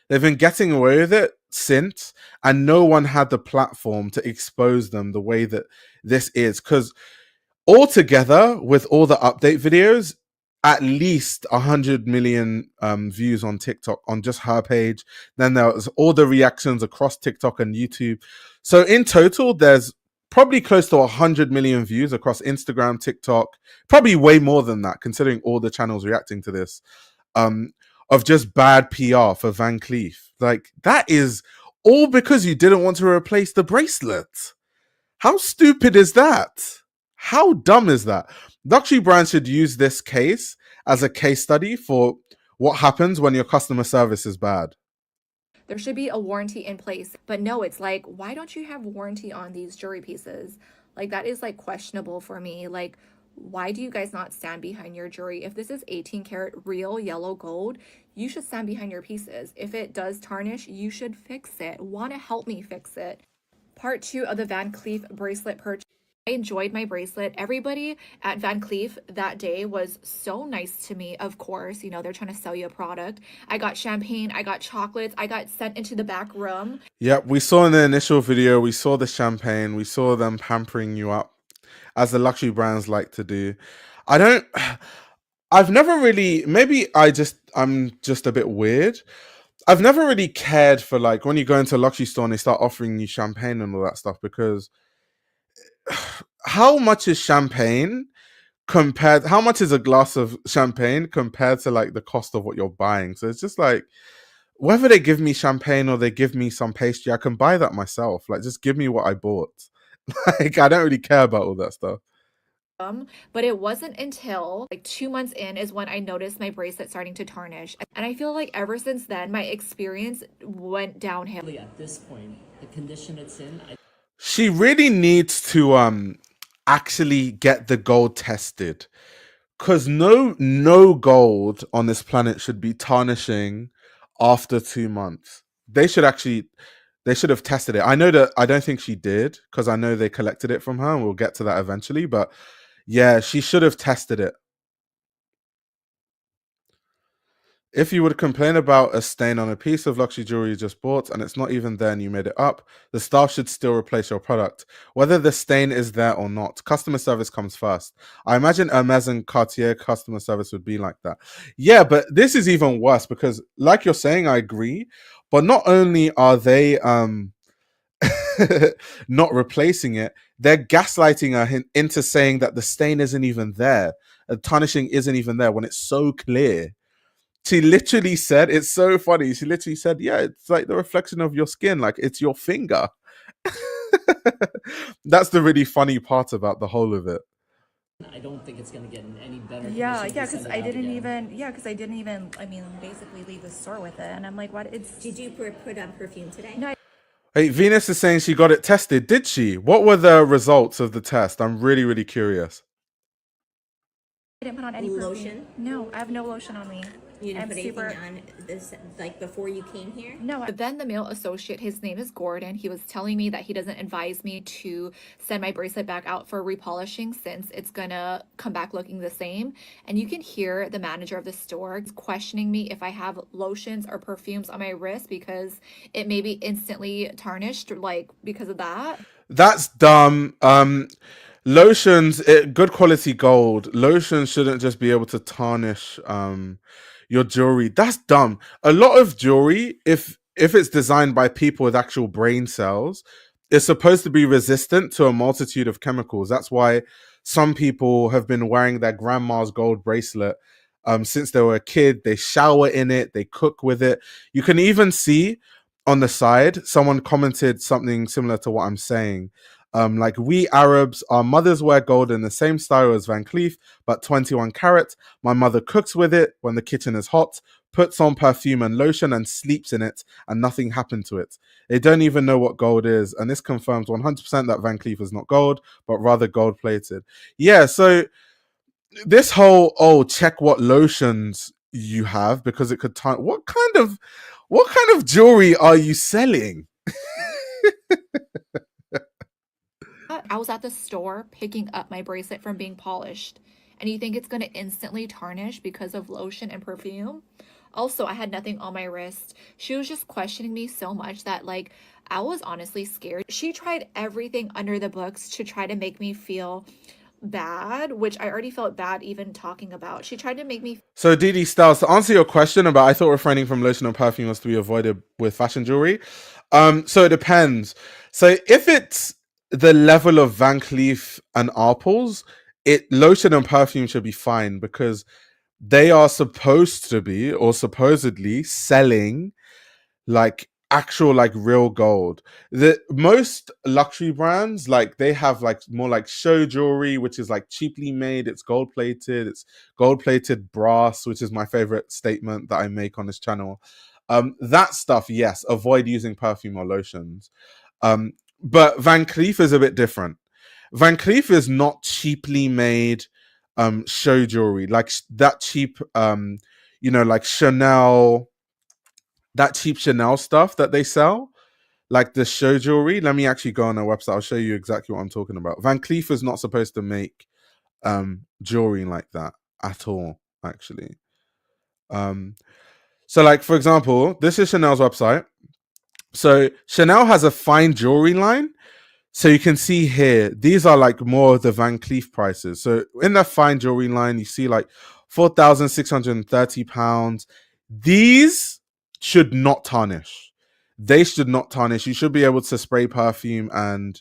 They've been getting away with it since, and no one had the platform to expose them the way that this is. Because altogether, with all the update videos, at least 100 million views on TikTok on just her page. Then there was all the reactions across TikTok and YouTube. So in total, there's probably close to 100 million views across Instagram, TikTok, probably way more than that, considering all the channels reacting to this, of just bad PR for Van Cleef. Like, that is all because you didn't want to replace the bracelet. How stupid is that? How dumb is that? Luxury brands should use this case as a case study for what happens when your customer service is bad. There should be a warranty in place. But no, it's like, why don't you have warranty on these jewelry pieces? Like, that is like questionable for me. Like, why do you guys not stand behind your jewelry? If this is 18 karat real yellow gold, you should stand behind your pieces. If it does tarnish, you should fix it. Want to help me fix it. Part 2 of the Van Cleef bracelet purchase. I enjoyed my bracelet. Everybody at Van Cleef that day was so nice to me. Of course, they're trying to sell you a product. I got champagne, I got chocolates, I got sent into the back room. Yep, we saw in the initial video, we saw the champagne, we saw them pampering you up, as the luxury brands like to do. I've never really, maybe I'm just a bit weird. I've never really cared for, like, when you go into a luxury store and they start offering you champagne and all that stuff, because how much is champagne how much is a glass of champagne compared to like the cost of what you're buying? So it's just like, whether they give me champagne or they give me some pastry, I can buy that myself. Like, just give me what I bought. Like, I don't really care about all that stuff. But it wasn't until like 2 months in is when I noticed my bracelet starting to tarnish. And I feel like ever since then, my experience went downhill. Really, at this point, the condition it's in, She really needs to actually get the gold tested, because no gold on this planet should be tarnishing after 2 months. They should have tested it. I don't think she did, because I know they collected it from her, and we'll get to that eventually. But yeah, she should have tested it. If you would complain about a stain on a piece of luxury jewelry you just bought and it's not even there and you made it up, the staff should still replace your product, whether the stain is there or not. Customer service comes first. I imagine Hermes and Cartier customer service would be like that. Yeah, but this is even worse because, like you're saying, I agree. But not only are they not replacing it, they're gaslighting her into saying that the stain isn't even there, tarnishing isn't even there when it's so clear. She literally said, it's so funny. She literally said, yeah, it's like the reflection of your skin, like it's your finger. That's the really funny part about the whole of it. I don't think it's going to get in any better. Yeah, condition if yeah, you because send it I out didn't again. even, I mean, basically leave the store with it. And I'm like, what? Did you put on perfume today? No, Hey, Venus is saying she got it tested. Did she? What were the results of the test? I'm really, really curious. I didn't put on any perfume. Lotion? No, I have no lotion on me. You didn't I'm put super- anything on this like before you came here? No, but then the male associate, his name is Gordon. He was telling me that he doesn't advise me to send my bracelet back out for repolishing since it's gonna come back looking the same. And you can hear the manager of the store questioning me if I have lotions or perfumes on my wrist because it may be instantly tarnished, like because of that. That's dumb. Lotions, good quality gold. Lotions shouldn't just be able to tarnish your jewelry. That's dumb. A lot of jewelry, if it's designed by people with actual brain cells, is supposed to be resistant to a multitude of chemicals. That's why some people have been wearing their grandma's gold bracelet since they were a kid. They shower in it, they cook with it. You can even see on the side, someone commented something similar to what I'm saying. Like, we Arabs, our mothers wear gold in the same style as Van Cleef, but 21 karat. My mother cooks with it when the kitchen is hot, puts on perfume and lotion and sleeps in it, and nothing happened to it. They don't even know what gold is, and this confirms 100% that Van Cleef is not gold, but rather gold plated. Yeah, so this whole, check what lotions you have because it could time. What kind of jewelry are you selling? I was at the store picking up my bracelet from being polished, and you think it's going to instantly tarnish because of lotion and perfume? Also, I had nothing on my wrist. She was just questioning me so much that, like, I was honestly scared. She tried everything under the books to try to make me feel bad, which I already felt bad even talking about. She tried to make me. So, Didi Styles, to answer your question about, I thought refraining from lotion and perfume was to be avoided with fashion jewelry. So it depends. So if it's the level of Van Cleef and Arpels, lotion and perfume should be fine because they are supposed to be or supposedly selling like actual like real gold. The most luxury brands, like, they have like more like show jewelry, which is like cheaply made. It's gold plated. It's gold plated brass, which is my favorite statement that I make on this channel. That stuff, yes, avoid using perfume or lotions. But Van Cleef is a bit different. Van Cleef is not cheaply made show jewelry like that cheap like Chanel, that cheap Chanel stuff that they sell, like the show jewelry. Let me actually go on their website. I'll show you exactly what I'm talking about. Van Cleef is not supposed to make jewelry like that at all, actually. So like, for example, this is Chanel's website. So Chanel has a fine jewelry line. So you can see here, these are like more of the Van Cleef prices. So in that fine jewelry line, you see like £4,630. These should not tarnish. They should not tarnish. You should be able to spray perfume and,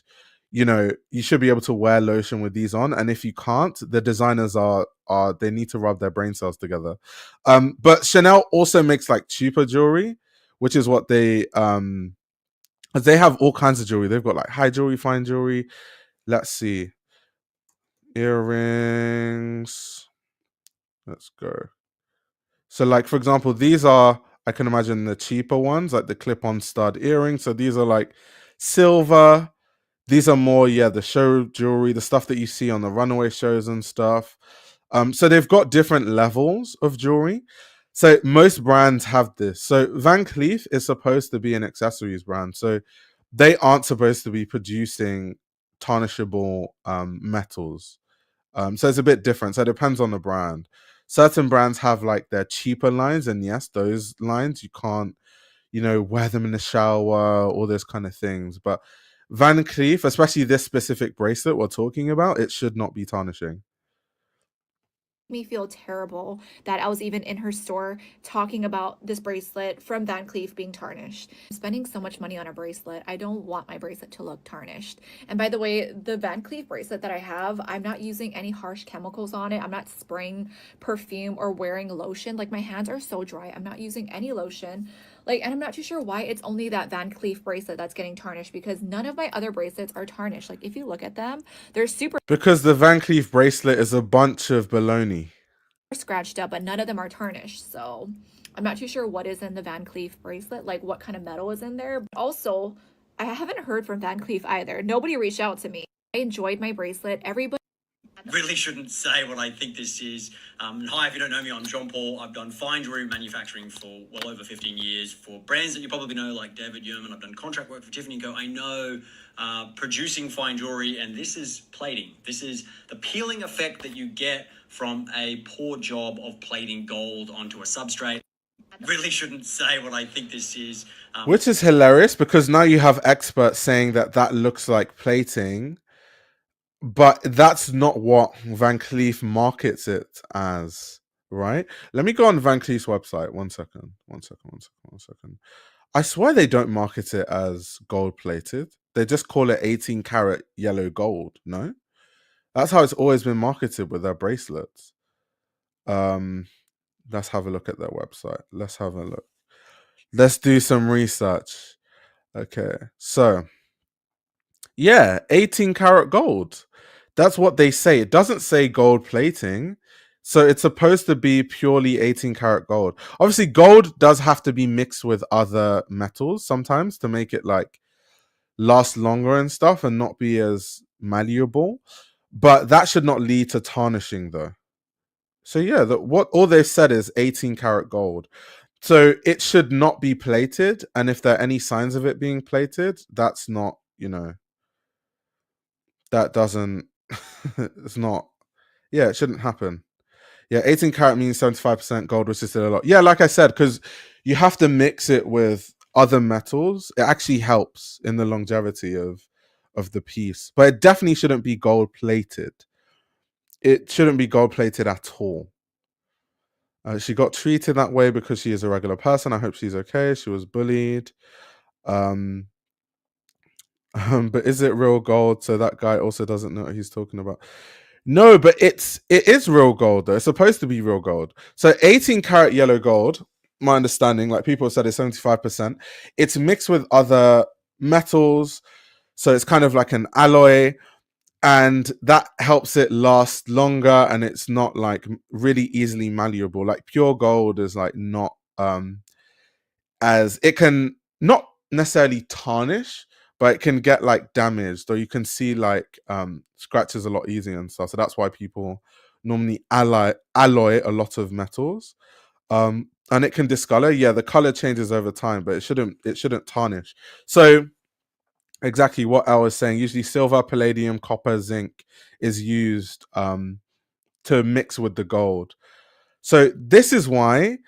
you should be able to wear lotion with these on. And if you can't, the designers they need to rub their brain cells together. But Chanel also makes like cheaper jewelry, which is what they have all kinds of jewelry. They've got like high jewelry, fine jewelry. Let's see. Earrings. Let's go. So like, for example, these are, I can imagine, the cheaper ones, like the clip-on stud earrings. So these are like silver. These are more, the show jewelry, the stuff that you see on the runaway shows and stuff. So they've got different levels of jewelry. So most brands have this. So Van Cleef is supposed to be an accessories brand. So they aren't supposed to be producing tarnishable metals. So it's a bit different. So it depends on the brand. certain brands have like their cheaper lines, and yes, those lines you can't, wear them in the shower, all those kind of things. But Van Cleef, especially this specific bracelet we're talking about, it should not be tarnishing. Me feel terrible that I was even in her store talking about this bracelet from Van Cleef being tarnished. I'm spending so much money on a bracelet. I don't want my bracelet to look tarnished. And by the way, the Van Cleef bracelet that I have, I'm not using any harsh chemicals on it. I'm not spraying perfume or wearing lotion. Like, my hands are so dry. I'm not using any lotion. And I'm not too sure why it's only that Van Cleef bracelet that's getting tarnished, because none of my other bracelets are tarnished. Like, if you look at them, they're super Because the Van Cleef bracelet is a bunch of baloney. scratched up, but none of them are tarnished. So I'm not too sure what is in the Van Cleef bracelet, like what kind of metal is in there. But also, I haven't heard from Van Cleef either. Nobody reached out to me. I enjoyed my bracelet. Everybody really shouldn't say what I think this is. Hi, if you don't know me, I'm John Paul. I've done fine jewelry manufacturing for well over 15 years for brands that you probably know, like David Yurman. I've done contract work for Tiffany & Co. I know producing fine jewelry, and this is plating. This is the peeling effect that you get from a poor job of plating gold onto a substrate. Really shouldn't say what I think this is. Which is hilarious, because now you have experts saying that looks like plating, but that's not what Van Cleef markets it as, right? Let me go on Van Cleef's website. One second. I swear they don't market it as gold plated. They just call it 18 karat yellow gold. No, that's how it's always been marketed with their bracelets. Let's have a look at their website. Let's have a look. Let's do some research. Okay, so yeah, 18 karat gold. That's what they say. It doesn't say gold plating. So it's supposed to be purely 18 karat gold. Obviously, gold does have to be mixed with other metals sometimes to make it like last longer and stuff and not be as malleable. But that should not lead to tarnishing though. So yeah, what all they've said is 18 karat gold. So it should not be plated. And if there are any signs of it being plated, that's not, that doesn't, it's not, yeah, it shouldn't happen. Yeah, 18 karat means 75% gold, which is still a lot. Yeah, like I said, because you have to mix it with other metals. It actually helps in the longevity of the piece. But it definitely shouldn't be gold plated. It shouldn't be gold plated at all. She got treated that way because she is a regular person. I hope she's okay. She was bullied. But is it real gold? So that guy also doesn't know what he's talking about. No, but it is real gold though. It's supposed to be real gold. So 18 karat yellow gold, my understanding, like people said, is 75%. It's mixed with other metals, so it's kind of like an alloy, and that helps it last longer, and it's not like really easily malleable. Like pure gold is like not as it can not necessarily tarnish, but it can get like damaged, or you can see like scratches a lot easier and stuff. So that's why people normally alloy a lot of metals. And it can discolor. Yeah, the color changes over time, but it shouldn't tarnish. So exactly what I was saying. Usually silver, palladium, copper, zinc is used to mix with the gold. So this is why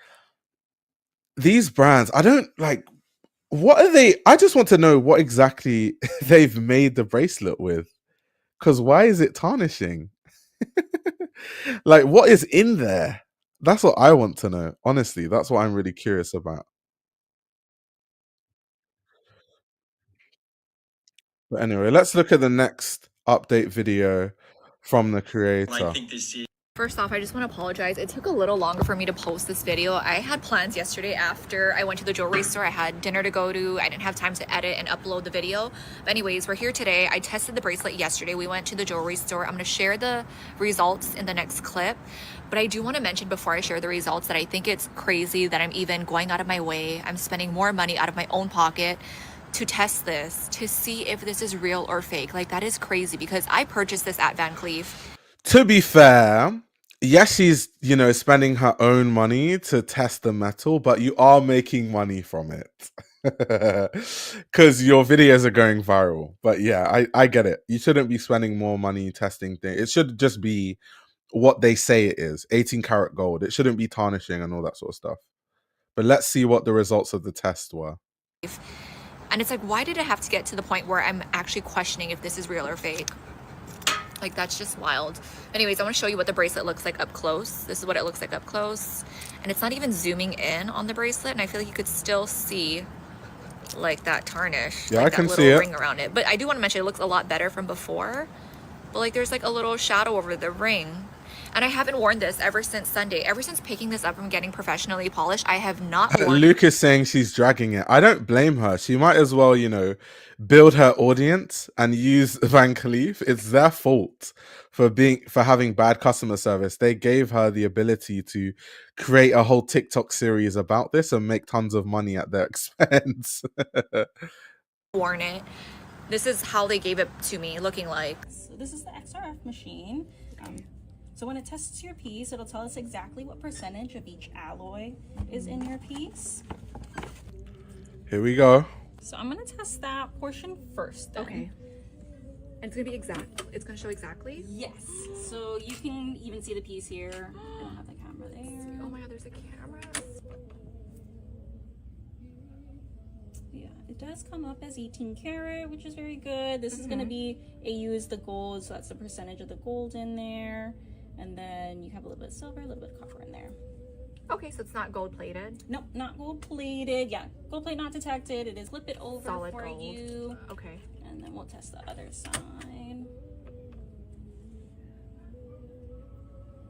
these brands, I don't like, what are they? I just want to know what exactly they've made the bracelet with. Because why is it tarnishing? Like, what is in there? That's what I want to know. Honestly, that's what I'm really curious about. But anyway, let's look at the next update video from the I creator. think this is. First off, I just want to apologize. It took a little longer for me to post this video. I had plans yesterday after I went to the jewelry store. I had dinner to go to. I didn't have time to edit and upload the video. But anyways, we're here today. I tested the bracelet yesterday. We went to the jewelry store. I'm going to share the results in the next clip. But I do want to mention before I share the results that I think it's crazy that I'm even going out of my way. I'm spending more money out of my own pocket to test this, to see if this is real or fake. Like, that is crazy because I purchased this at Van Cleef. To be fair, yes, she's, spending her own money to test the metal, but you are making money from it. Because your videos are going viral. But yeah, I get it. You shouldn't be spending more money testing things. It should just be what they say it is, 18 karat gold. It shouldn't be tarnishing and all that sort of stuff. But let's see what the results of the test were. And it's like, why did it have to get to the point where I'm actually questioning if this is real or fake? Like, that's just wild. Anyways, I want to show you what the bracelet looks like up close. This is what it looks like up close. And it's not even zooming in on the bracelet. And I feel like you could still see like that tarnish. Yeah, like I can that see little it. ring around it. But I do want to mention it looks a lot better from before. But like there's like a little shadow over the ring. And I haven't worn this ever since Sunday. Ever since picking this up from getting professionally polished, I have not worn Luke is saying she's dragging it. I don't blame her. She might as well, you know, build her audience and use Van Cleef. It's their fault for having bad customer service. They gave her the ability to create a whole TikTok series about this and make tons of money at their expense. worn it. This is how they gave it to me, looking like. So this is the XRF machine. So when it tests your piece, it'll tell us exactly what percentage of each alloy is in your piece. Here we go. So I'm gonna test that portion first then. Okay. And it's gonna be exact. It's gonna show exactly. Yes. So you can even see the piece here. I don't have the camera there. Oh my god, there's a camera. Yeah, it does come up as 18 karat, which is very good. This is gonna be AU is the gold, so that's the percentage of the gold in there. And then you have a little bit of silver, a little bit of copper in there. Okay, so it's not gold plated. Nope, not gold plated. Yeah, gold plate not detected. It is flip it over Solid for gold. you. Okay. And then we'll test the other side.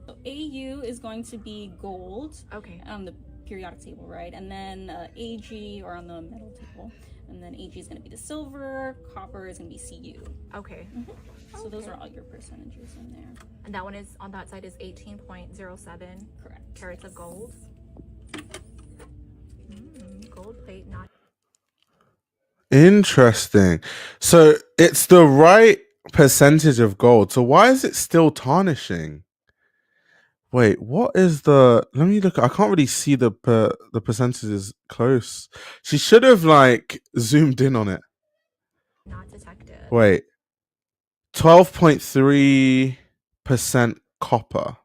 So AU is going to be gold Okay. on the periodic table, right? And then AG, or on the metal table. And then AG is going to be the silver. Copper is going to be CU. Okay. So those are all your percentages in there. And that one is on that side is 18.07 Correct. carats of gold. Gold plate, not. Interesting. So it's the right percentage of gold. So why is it still tarnishing? Wait, what is the? Let me look. I can't really see the percentages close. She should have like zoomed in on it. Not detected. Wait, 12.3% copper.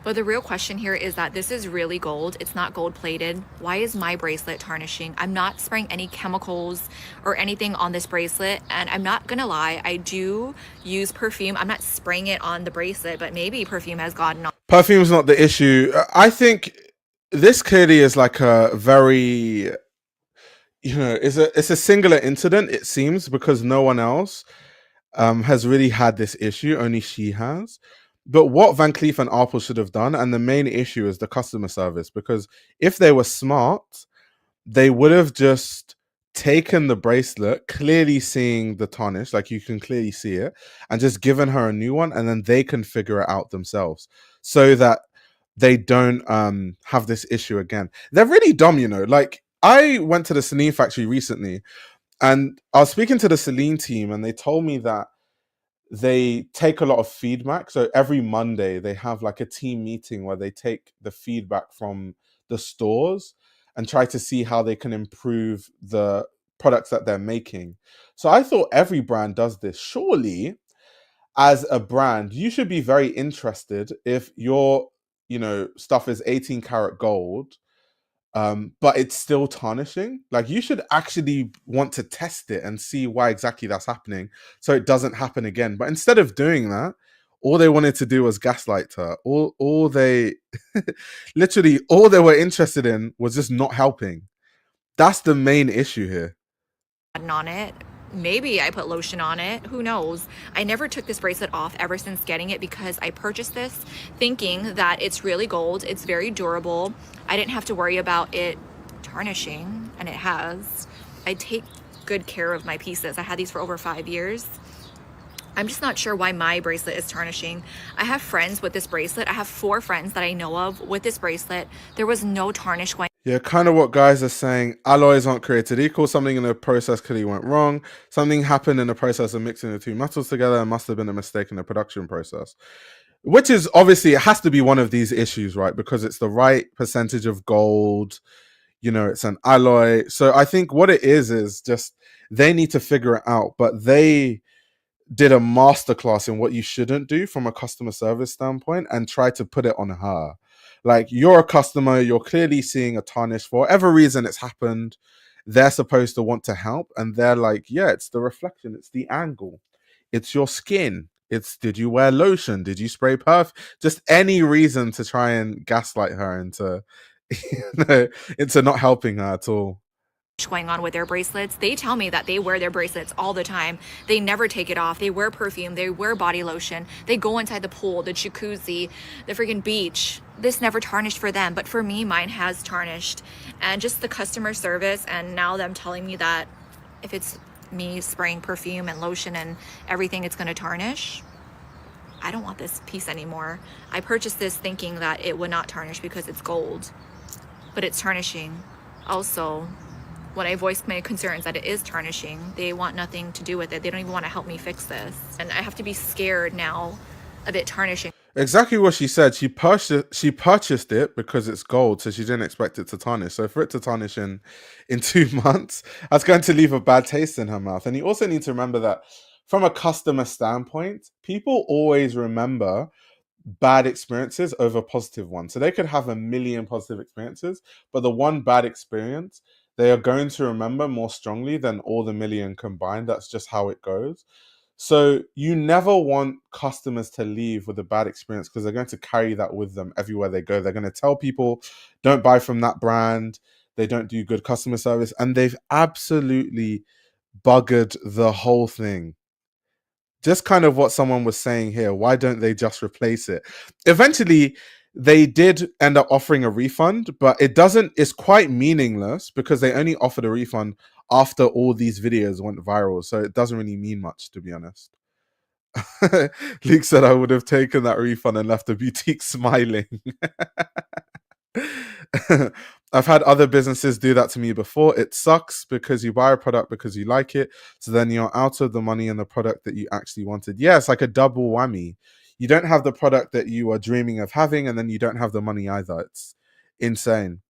But the real question here is that this is really gold. It's not gold plated. Why is my bracelet tarnishing? I'm not spraying any chemicals or anything on this bracelet. And I'm not gonna lie, I do use perfume. I'm not spraying it on the bracelet, but maybe perfume has gotten on. Perfume's not the issue. I think this clearly is like a very, you know, it's a singular incident, it seems, because no one else has really had this issue. Only she has. But what Van Cleef and Arpels should have done, and the main issue is the customer service, because if they were smart, they would have just taken the bracelet, clearly seeing the tarnish, like you can clearly see it, and just given her a new one, and then they can figure it out themselves so that they don't have this issue again. They're really dumb, you know. Like, I went to the Celine factory recently, and I was speaking to the Celine team, and they told me that they take a lot of feedback. So every Monday they have like a team meeting where they take the feedback from the stores and try to see how they can improve the products that they're making. So I thought every brand does this. Surely, as a brand, you should be very interested if your, you know, stuff is 18 karat gold, but it's still tarnishing. Like, you should actually want to test it and see why exactly that's happening so it doesn't happen again. But instead of doing that, all they wanted to do was gaslight her. All they literally all they were interested in was just not helping. That's the main issue here. On it. Maybe I put lotion on it. Who knows? I never took this bracelet off ever since getting it because I purchased this thinking that it's really gold. It's very durable. I didn't have to worry about it tarnishing, and it has. I take good care of my pieces. I had these for over 5 years. I'm just not sure why my bracelet is tarnishing. I have friends with this bracelet. I have 4 friends that I know of with this bracelet. There was no tarnish going. Yeah, kind of what guys are saying. Alloys aren't created equal. Something in the process clearly went wrong. Something happened in the process of mixing the two metals together and must have been a mistake in the production process. Which is obviously, it has to be one of these issues, right? Because it's the right percentage of gold. You know, it's an alloy. So I think what it is just they need to figure it out. But they did a masterclass in what you shouldn't do from a customer service standpoint and tried to put it on her. Like, you're a customer, you're clearly seeing a tarnish for whatever reason it's happened. They're supposed to want to help, and they're like, yeah, it's the reflection, it's the angle, it's your skin, it's did you wear lotion, did you spray perfume, just any reason to try and gaslight her into into not helping her at all. Going on with their bracelets. They tell me that they wear their bracelets all the time. They never take it off. They wear perfume, they wear body lotion, they go inside the pool, the jacuzzi, the freaking beach. This never tarnished for them, but for me, mine has tarnished. And just the customer service, and now them telling me that if it's me spraying perfume and lotion and everything, it's going to tarnish. I don't want this piece anymore. I purchased this thinking that it would not tarnish because it's gold, but it's tarnishing. Also, when I voiced my concerns that it is tarnishing, they want nothing to do with it. They don't even want to help me fix this. And I have to be scared now of it tarnishing. Exactly what she said. She purchased it because it's gold, so she didn't expect it to tarnish. So for it to tarnish in 2 months, that's going to leave a bad taste in her mouth. And you also need to remember that from a customer standpoint, people always remember bad experiences over positive ones. So they could have a million positive experiences, but the one bad experience they are going to remember more strongly than all the million combined. That's just how it goes. So you never want customers to leave with a bad experience, because they're going to carry that with them everywhere they go. They're going to tell people, don't buy from that brand. They don't do good customer service. And they've absolutely buggered the whole thing. Just kind of what someone was saying here. Why don't they just replace it? Eventually, they did end up offering a refund, but it's quite meaningless because they only offered a refund after all these videos went viral. So it doesn't really mean much, to be honest. Luke said I would have taken that refund and left the boutique smiling. I've had other businesses do that to me before. It sucks because you buy a product because you like it, so then you're out of the money and the product that you actually wanted. Yeah, it's like a double whammy. You don't have the product that you are dreaming of having, and then you don't have the money either. It's insane.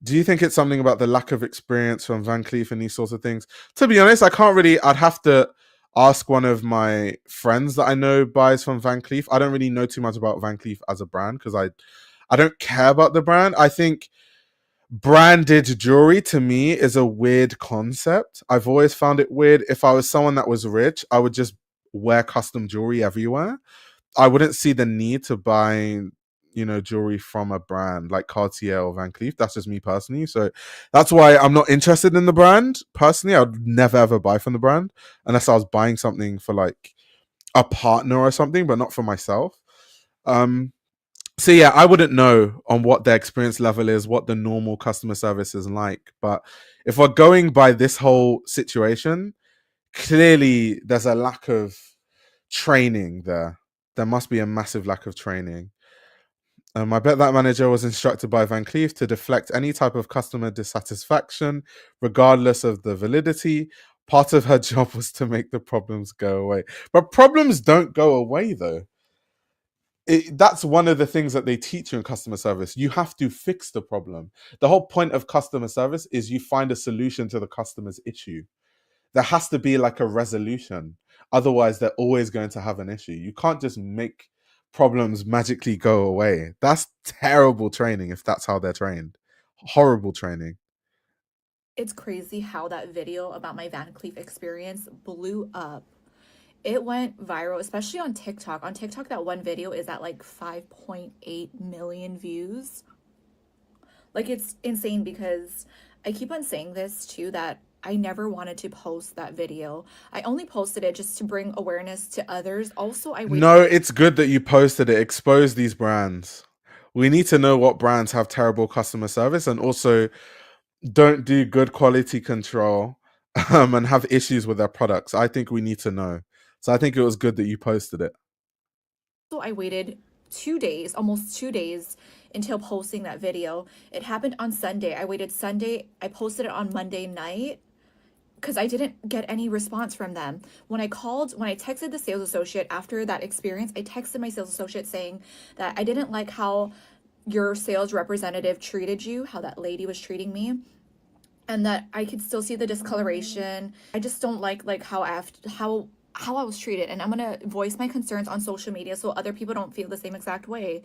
Do you think it's something about the lack of experience from Van Cleef and these sorts of things? To be honest, I'd have to ask one of my friends that I know buys from Van Cleef. I don't really know too much about Van Cleef as a brand because I don't care about the brand. I think branded jewelry to me is a weird concept. I've always found it weird. If I was someone that was rich, I would just wear custom jewelry everywhere. I wouldn't see the need to buy, jewelry from a brand like Cartier or Van Cleef. That's just me personally. So that's why I'm not interested in the brand. Personally, I would never ever buy from the brand unless I was buying something for like a partner or something, but not for myself. So yeah, I wouldn't know on what their experience level is, what the normal customer service is like. But if we're going by this whole situation, clearly there's a lack of training there. There must be a massive lack of training. I bet that manager was instructed by Van Cleef to deflect any type of customer dissatisfaction, regardless of the validity. Part of her job was to make the problems go away. But problems don't go away, though. That's one of the things that they teach you in customer service. You have to fix the problem. The whole point of customer service is you find a solution to the customer's issue. There has to be like a resolution. Otherwise, they're always going to have an issue. You can't just make problems magically go away. That's terrible training if that's how they're trained. Horrible training. It's crazy how that video about my Van Cleef experience blew up. It went viral, especially on TikTok. On TikTok, that one video is at like 5.8 million views. Like, it's insane because I keep on saying this too, that I never wanted to post that video. I only posted it just to bring awareness to others. Also, No, it's good that you posted it. Expose these brands. We need to know what brands have terrible customer service and also don't do good quality control and have issues with their products. I think we need to know. So I think it was good that you posted it. So I waited 2 days, almost 2 days, until posting that video. It happened on Sunday. I waited Sunday. I posted it on Monday night because I didn't get any response from them. When I texted the sales associate after that experience, I texted my sales associate saying that I didn't like how your sales representative treated you, how that lady was treating me, and that I could still see the discoloration. I just don't like how how I was treated, and I'm gonna voice my concerns on social media so other people don't feel the same exact way.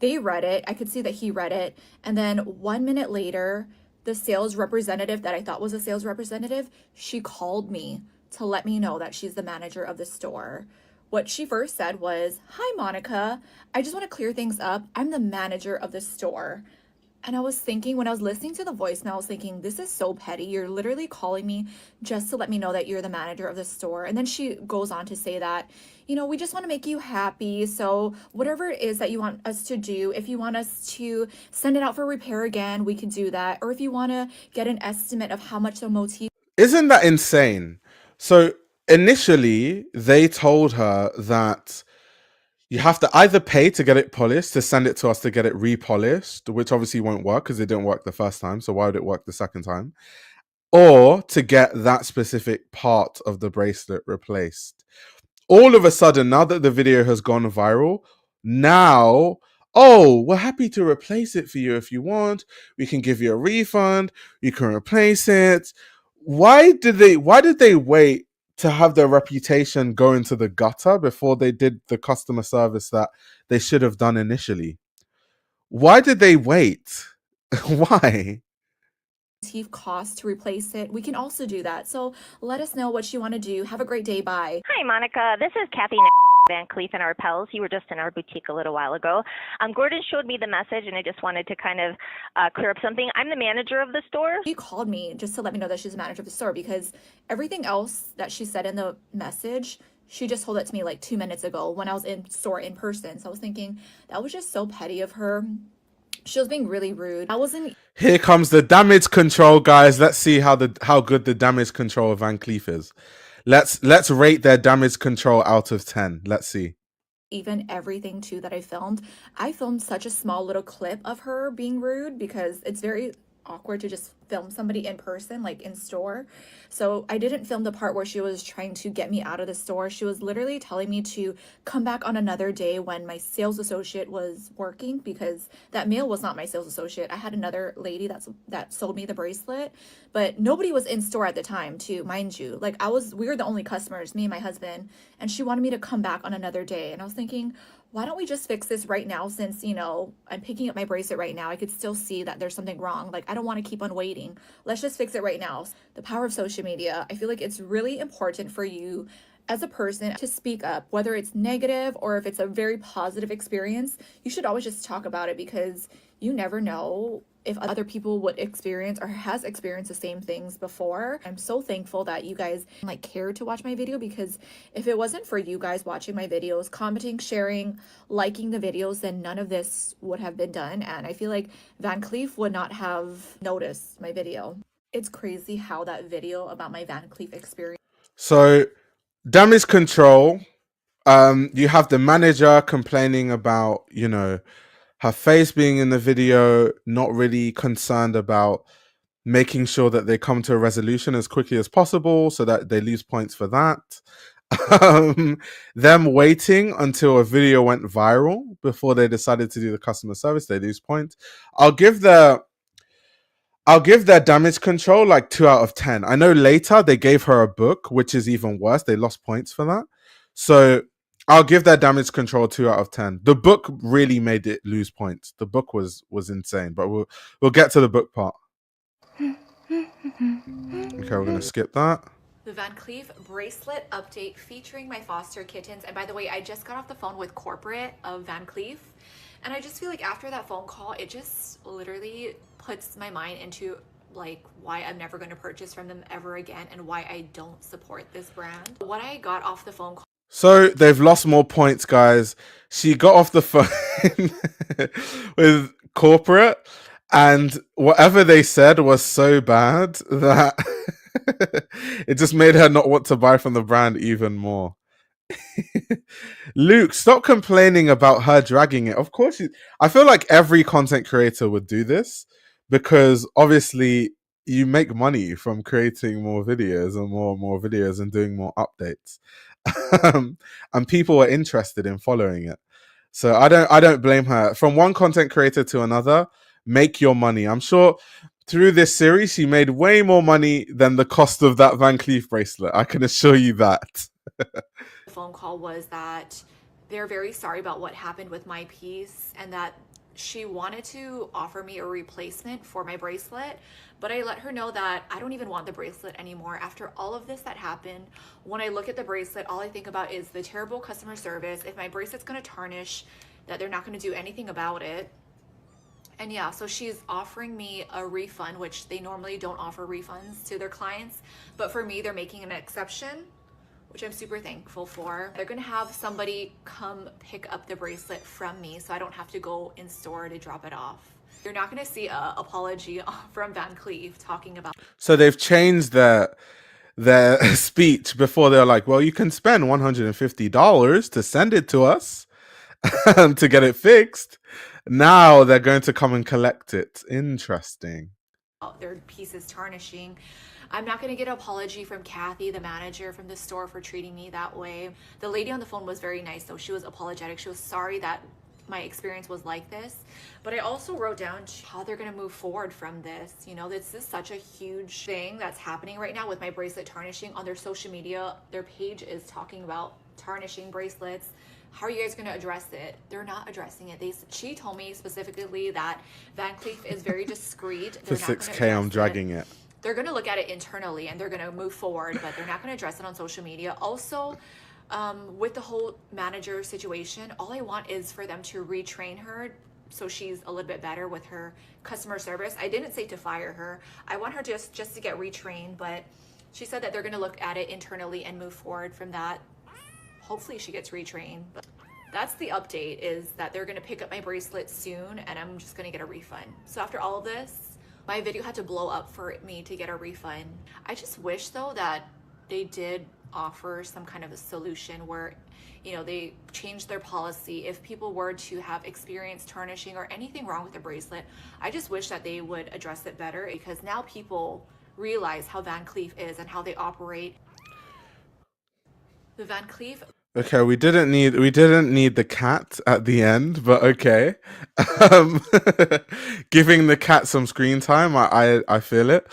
They read it. I could see that he read it. And then 1 minute later, the sales representative that I thought was a sales representative, she called me to let me know that she's the manager of the store. What she first said was, "Hi, Monica. I just want to clear things up. I'm the manager of the store." And I was thinking, when I was listening to the voicemail, I was thinking, this is so petty. You're literally calling me just to let me know that you're the manager of the store. And then she goes on to say that, we just want to make you happy. So whatever it is that you want us to do, if you want us to send it out for repair again, we can do that. Or if you want to get an estimate of how much the motif. Isn't that insane? So initially, they told her that you have to either pay to get it polished, to send it to us to get it repolished, which obviously won't work because it didn't work the first time. So why would it work the second time? Or to get that specific part of the bracelet replaced. All of a sudden, now that the video has gone viral, now, oh, we're happy to replace it for you if you want. We can give you a refund. You can replace it. Why did they wait to have their reputation go into the gutter before they did the customer service that they should have done initially? Why did they wait? Why? Cost to replace it, we can also do that. So let us know what you want to do. Have a great day. Bye. Hi, Monica. This is Kathy Van Cleef and our pals. You were just in our boutique a little while ago. Gordon showed me the message, and I just wanted to kind of clear up something. I'm the manager of the store. She called me just to let me know that she's the manager of the store, because everything else that she said in the message, she just told it to me like 2 minutes ago when I was in store in person. So I was thinking, that was just so petty of her. She was being really rude. I wasn't. Here comes the damage control, guys. Let's see how good the damage control of Van Cleef is. Let's rate their damage control out of 10. Let's see. Even everything too that I filmed such a small little clip of her being rude, because it's very awkward to just film somebody in person, like in store. So I didn't film the part where she was trying to get me out of the store. She was literally telling me to come back on another day when my sales associate was working, because that male was not my sales associate. I had another lady that sold me the bracelet, but nobody was in store at the time, too, mind you. Like we were the only customers, me and my husband, and she wanted me to come back on another day. And I was thinking, why don't we just fix this right now, since, I'm picking up my bracelet right now. I could still see that there's something wrong. Like, I don't want to keep on waiting. Let's just fix it right now. The power of social media. I feel like it's really important for you as a person to speak up, whether it's negative or if it's a very positive experience. You should always just talk about it, because you never know if other people would experience or has experienced the same things before. I'm so thankful that you guys cared to watch my video, because if it wasn't for you guys watching my videos, commenting, sharing, liking the videos, then none of this would have been done. And I feel like Van Cleef would not have noticed my video. It's crazy how that video about my Van Cleef experience. So, damage control. You have the manager complaining about, her face being in the video, not really concerned about making sure that they come to a resolution as quickly as possible so that they lose points for that. Them waiting until a video went viral before they decided to do the customer service, they lose points. I'll give their damage control like 2 out of 10. I know later they gave her a book, which is even worse. They lost points for that. So I'll give that damage control 2 out of 10. The book really made it lose points. The book was insane, but we'll get to the book part. Okay, we're gonna skip that. The Van Cleef bracelet update featuring my foster kittens. And by the way, I just got off the phone with corporate of Van Cleef, and I just feel like after that phone call, it just literally puts my mind into why I'm never going to purchase from them ever again, and why I don't support this brand. What I got off the phone call. So they've lost more points, guys. She got off the phone with corporate, and whatever they said was so bad that it just made her not want to buy from the brand even more. Luke, stop complaining about her dragging it. Of course, I feel like every content creator would do this, because obviously you make money from creating more videos and more videos and doing more updates. And people are interested in following it. So I don't blame her. From one content creator to another, make your money. I'm sure through this series she made way more money than the cost of that Van Cleef bracelet. I can assure you that. The phone call was that they're very sorry about what happened with my piece and that she wanted to offer me a replacement for my bracelet, but I let her know that I don't even want the bracelet anymore. After all of this that happened, when I look at the bracelet, all I think about is the terrible customer service. If my bracelet's gonna tarnish, that they're not gonna do anything about it. And yeah, so she's offering me a refund, which they normally don't offer refunds to their clients, but for me, they're making an exception, which I'm super thankful for. They're gonna have somebody come pick up the bracelet from me so I don't have to go in store to drop it off. You're not gonna see an apology from Van Cleef talking about. So they've changed their speech. Before they're like, well, you can spend $150 to send it to us to get it fixed. Now they're going to come and collect it. Interesting. Their piece is tarnishing. I'm not going to get an apology from Kathy, the manager from the store, for treating me that way. The lady on the phone was very nice, though. She was apologetic. She was sorry that my experience was like this. But I also wrote down how they're going to move forward from this. You know, this is such a huge thing that's happening right now with my bracelet tarnishing. On their social media, their page is talking about tarnishing bracelets. How are you guys going to address it? They're not addressing it. She told me specifically that Van Cleef is very discreet. For 6K, I'm dragging it. They're going to look at it internally and they're going to move forward, but they're not going to address it on social media. Also, with the whole manager situation, all I want is for them to retrain her so she's a little bit better with her customer service. I didn't say to fire her. I want her just to get retrained, but she said that they're going to look at it internally and move forward from that. Hopefully she gets retrained. But that's the update, is that they're going to pick up my bracelet soon and I'm just going to get a refund. So after all of this, my video had to blow up for me to get a refund. I just wish though that they did offer some kind of a solution where, you know, they changed their policy. If people were to have experienced tarnishing or anything wrong with the bracelet, I just wish that they would address it better, because now people realize how Van Cleef is and how they operate. The Van Cleef. Okay, we didn't need the cat at the end, but okay. Giving the cat some screen time, I feel it.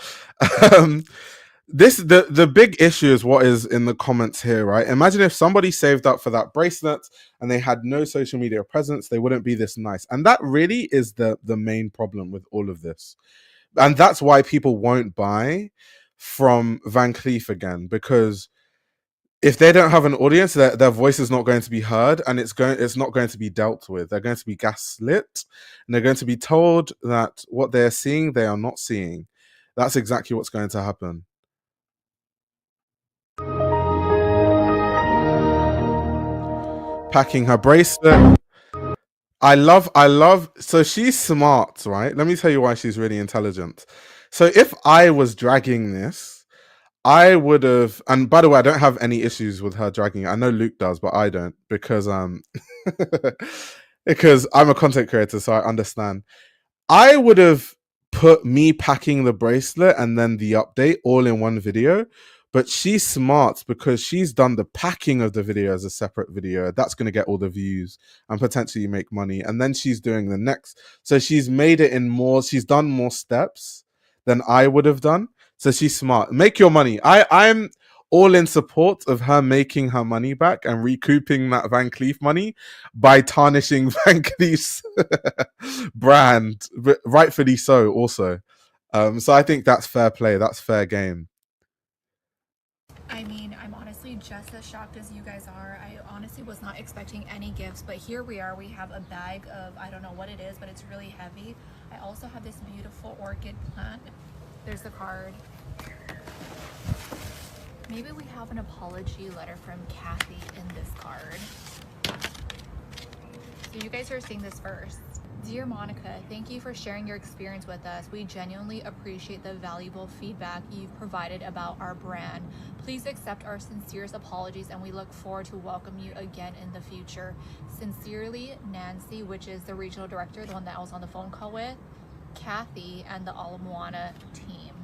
The big issue is what is in the comments here, right? Imagine if somebody saved up for that bracelet and they had no social media presence, they wouldn't be this nice. And that really is the main problem with all of this. And that's why people won't buy from Van Cleef again, because if they don't have an audience, their voice is not going to be heard, and it's not going to be dealt with. They're going to be gaslit, and they're going to be told that what they're seeing, they are not seeing. That's exactly what's going to happen. Packing her bracelet. I love. So she's smart, right? Let me tell you why she's really intelligent. So if I was dragging this, I would have, and by the way, I don't have any issues with her dragging it. I know Luke does, but I don't, because because I'm a content creator, so I understand. I would have put me packing the bracelet and then the update all in one video, but she's smart because she's done the packing of the video as a separate video. That's going to get all the views and potentially make money. And then she's doing the next. So she's made it in more, she's done more steps than I would have done. So she's smart. Make your money. I'm all in support of her making her money back and recouping that Van Cleef money by tarnishing Van Cleef's brand, rightfully so also. So I think that's fair play. That's fair game. I mean, I'm honestly just as shocked as you guys are. I honestly was not expecting any gifts, but here we are. We have a bag of, I don't know what it is, but it's really heavy. I also have this beautiful orchid plant. There's the card. Maybe we have an apology letter from Kathy in this card. So you guys are seeing this first. Dear Monica, thank you for sharing your experience with us. We genuinely appreciate the valuable feedback you've provided about our brand. Please accept our sincerest apologies and we look forward to welcome you again in the future. Sincerely, Nancy, which is the regional director, the one that I was on the phone call with, Kathy, and the Ala Moana team.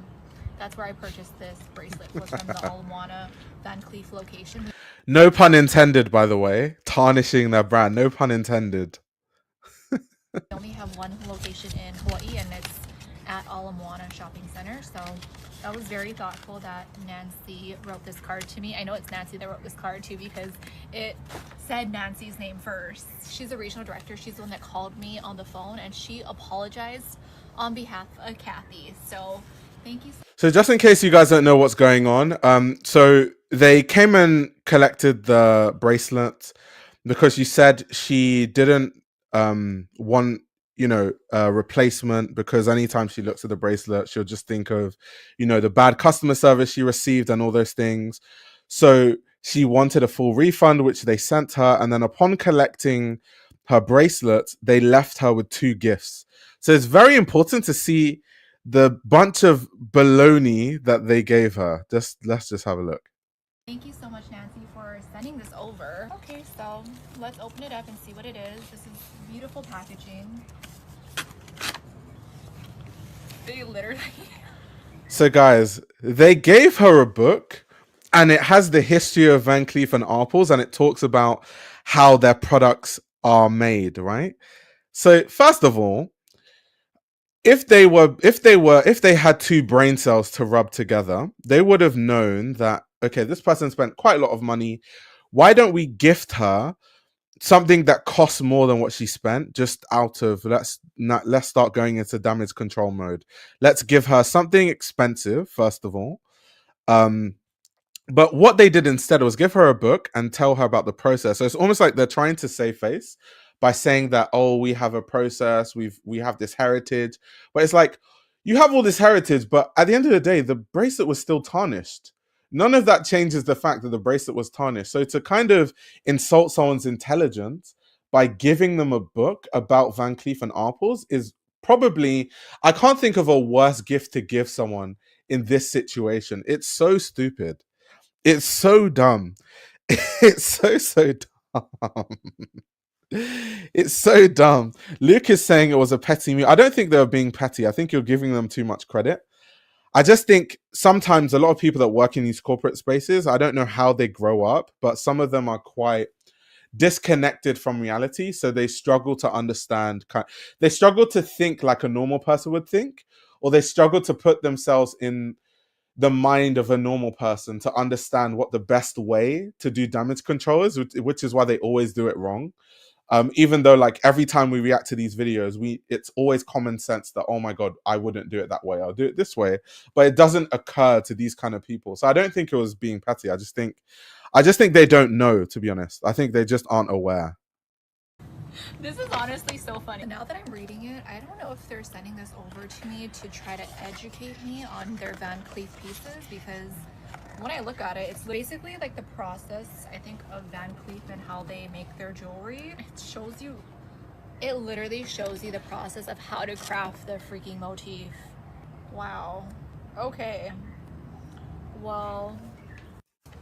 That's where I purchased this bracelet, was from the Ala Moana Van Cleef location. No pun intended, by the way. Tarnishing their brand. No pun intended. We only have one location in Hawaii, and it's at Ala Shopping Center. So that was very thoughtful that Nancy wrote this card to me. I know it's Nancy that wrote this card too because it said Nancy's name first. She's a regional director. She's the one that called me on the phone and she apologized on behalf of Kathy. So thank you. So just in case you guys don't know what's going on, so they came and collected the bracelet because you said she didn't want, you know, a replacement, because anytime she looks at the bracelet, she'll just think of, you know, the bad customer service she received and all those things. So she wanted a full refund, which they sent her. And then upon collecting her bracelet, they left her with 2 gifts. So it's very important to see the bunch of baloney that they gave her. Let's just have a look. Thank you so much, Nancy, for sending this over. Okay, so let's open it up and see what it is. This is beautiful packaging. They literally... So guys, they gave her a book and it has the history of Van Cleef and Arpels and it talks about how their products are made, right? So first of all, if they had 2 brain cells to rub together, they would have known that, okay, this person spent quite a lot of money. Why don't we gift her something that costs more than what she spent, just out of let's start going into damage control mode. Let's give her something expensive, first of all. But what they did instead was give her a book and tell her about the process. So it's almost like they're trying to save face by saying that, oh, we have a process, we have this heritage. But it's like, you have all this heritage, but at the end of the day, the bracelet was still tarnished. None of that changes the fact that the bracelet was tarnished. So to kind of insult someone's intelligence by giving them a book about Van Cleef and Arpels is probably, I can't think of a worse gift to give someone in this situation. It's so stupid. It's so dumb. It's so dumb. It's so dumb. Luke is saying it was a petty move. I don't think they were being petty. I think you're giving them too much credit. I just think sometimes a lot of people that work in these corporate spaces, I don't know how they grow up, but some of them are quite disconnected from reality. So they struggle to understand, they struggle to think like a normal person would think, or they struggle to put themselves in the mind of a normal person to understand what the best way to do damage control is, which is why they always do it wrong. Even though, like, every time we react to these videos, it's always common sense that, oh my god, I wouldn't do it that way, I'll do it this way. But it doesn't occur to these kind of people. So I don't think it was being petty. I just think they don't know, to be honest. I think they just aren't aware. This is honestly so funny. Now that I'm reading it, I don't know if they're sending this over to me to try to educate me on their Van Cleef pieces, because when I look at it, it's basically like the process, I think, of Van Cleef and how they make their jewelry. It literally shows you the process of how to craft the freaking motif. Wow. Okay. Well,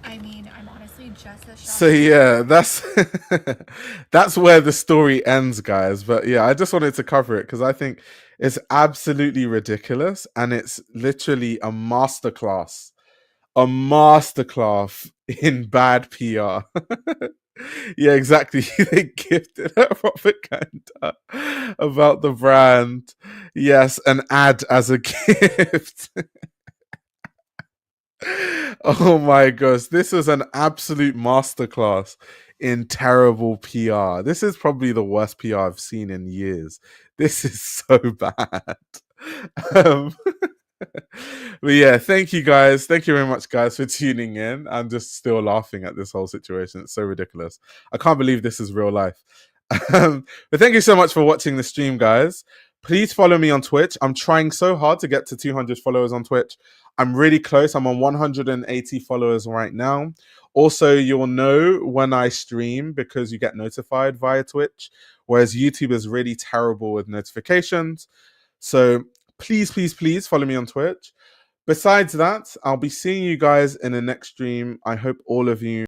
I mean, I'm honestly just as shocked. So yeah, that's where the story ends, guys. But yeah, I just wanted to cover it because I think it's absolutely ridiculous and it's literally a masterclass in bad PR. Yeah, exactly. They gifted her propaganda about the brand. Yes, an ad as a gift. Oh my gosh, this is an absolute masterclass in terrible PR. This is probably the worst PR I've seen in years. This is so bad. um, But yeah, thank you guys. Thank you very much, guys, for tuning in. I'm just still laughing at this whole situation. It's so ridiculous. I can't believe this is real life. But thank you so much for watching the stream, guys. Please follow me on Twitch. I'm trying so hard to get to 200 followers on Twitch. I'm really close. I'm on 180 followers right now. Also, you'll know when I stream because you get notified via Twitch, whereas YouTube is really terrible with notifications. So please, please, please follow me on Twitch. Besides that, I'll be seeing you guys in the next stream. I hope all of you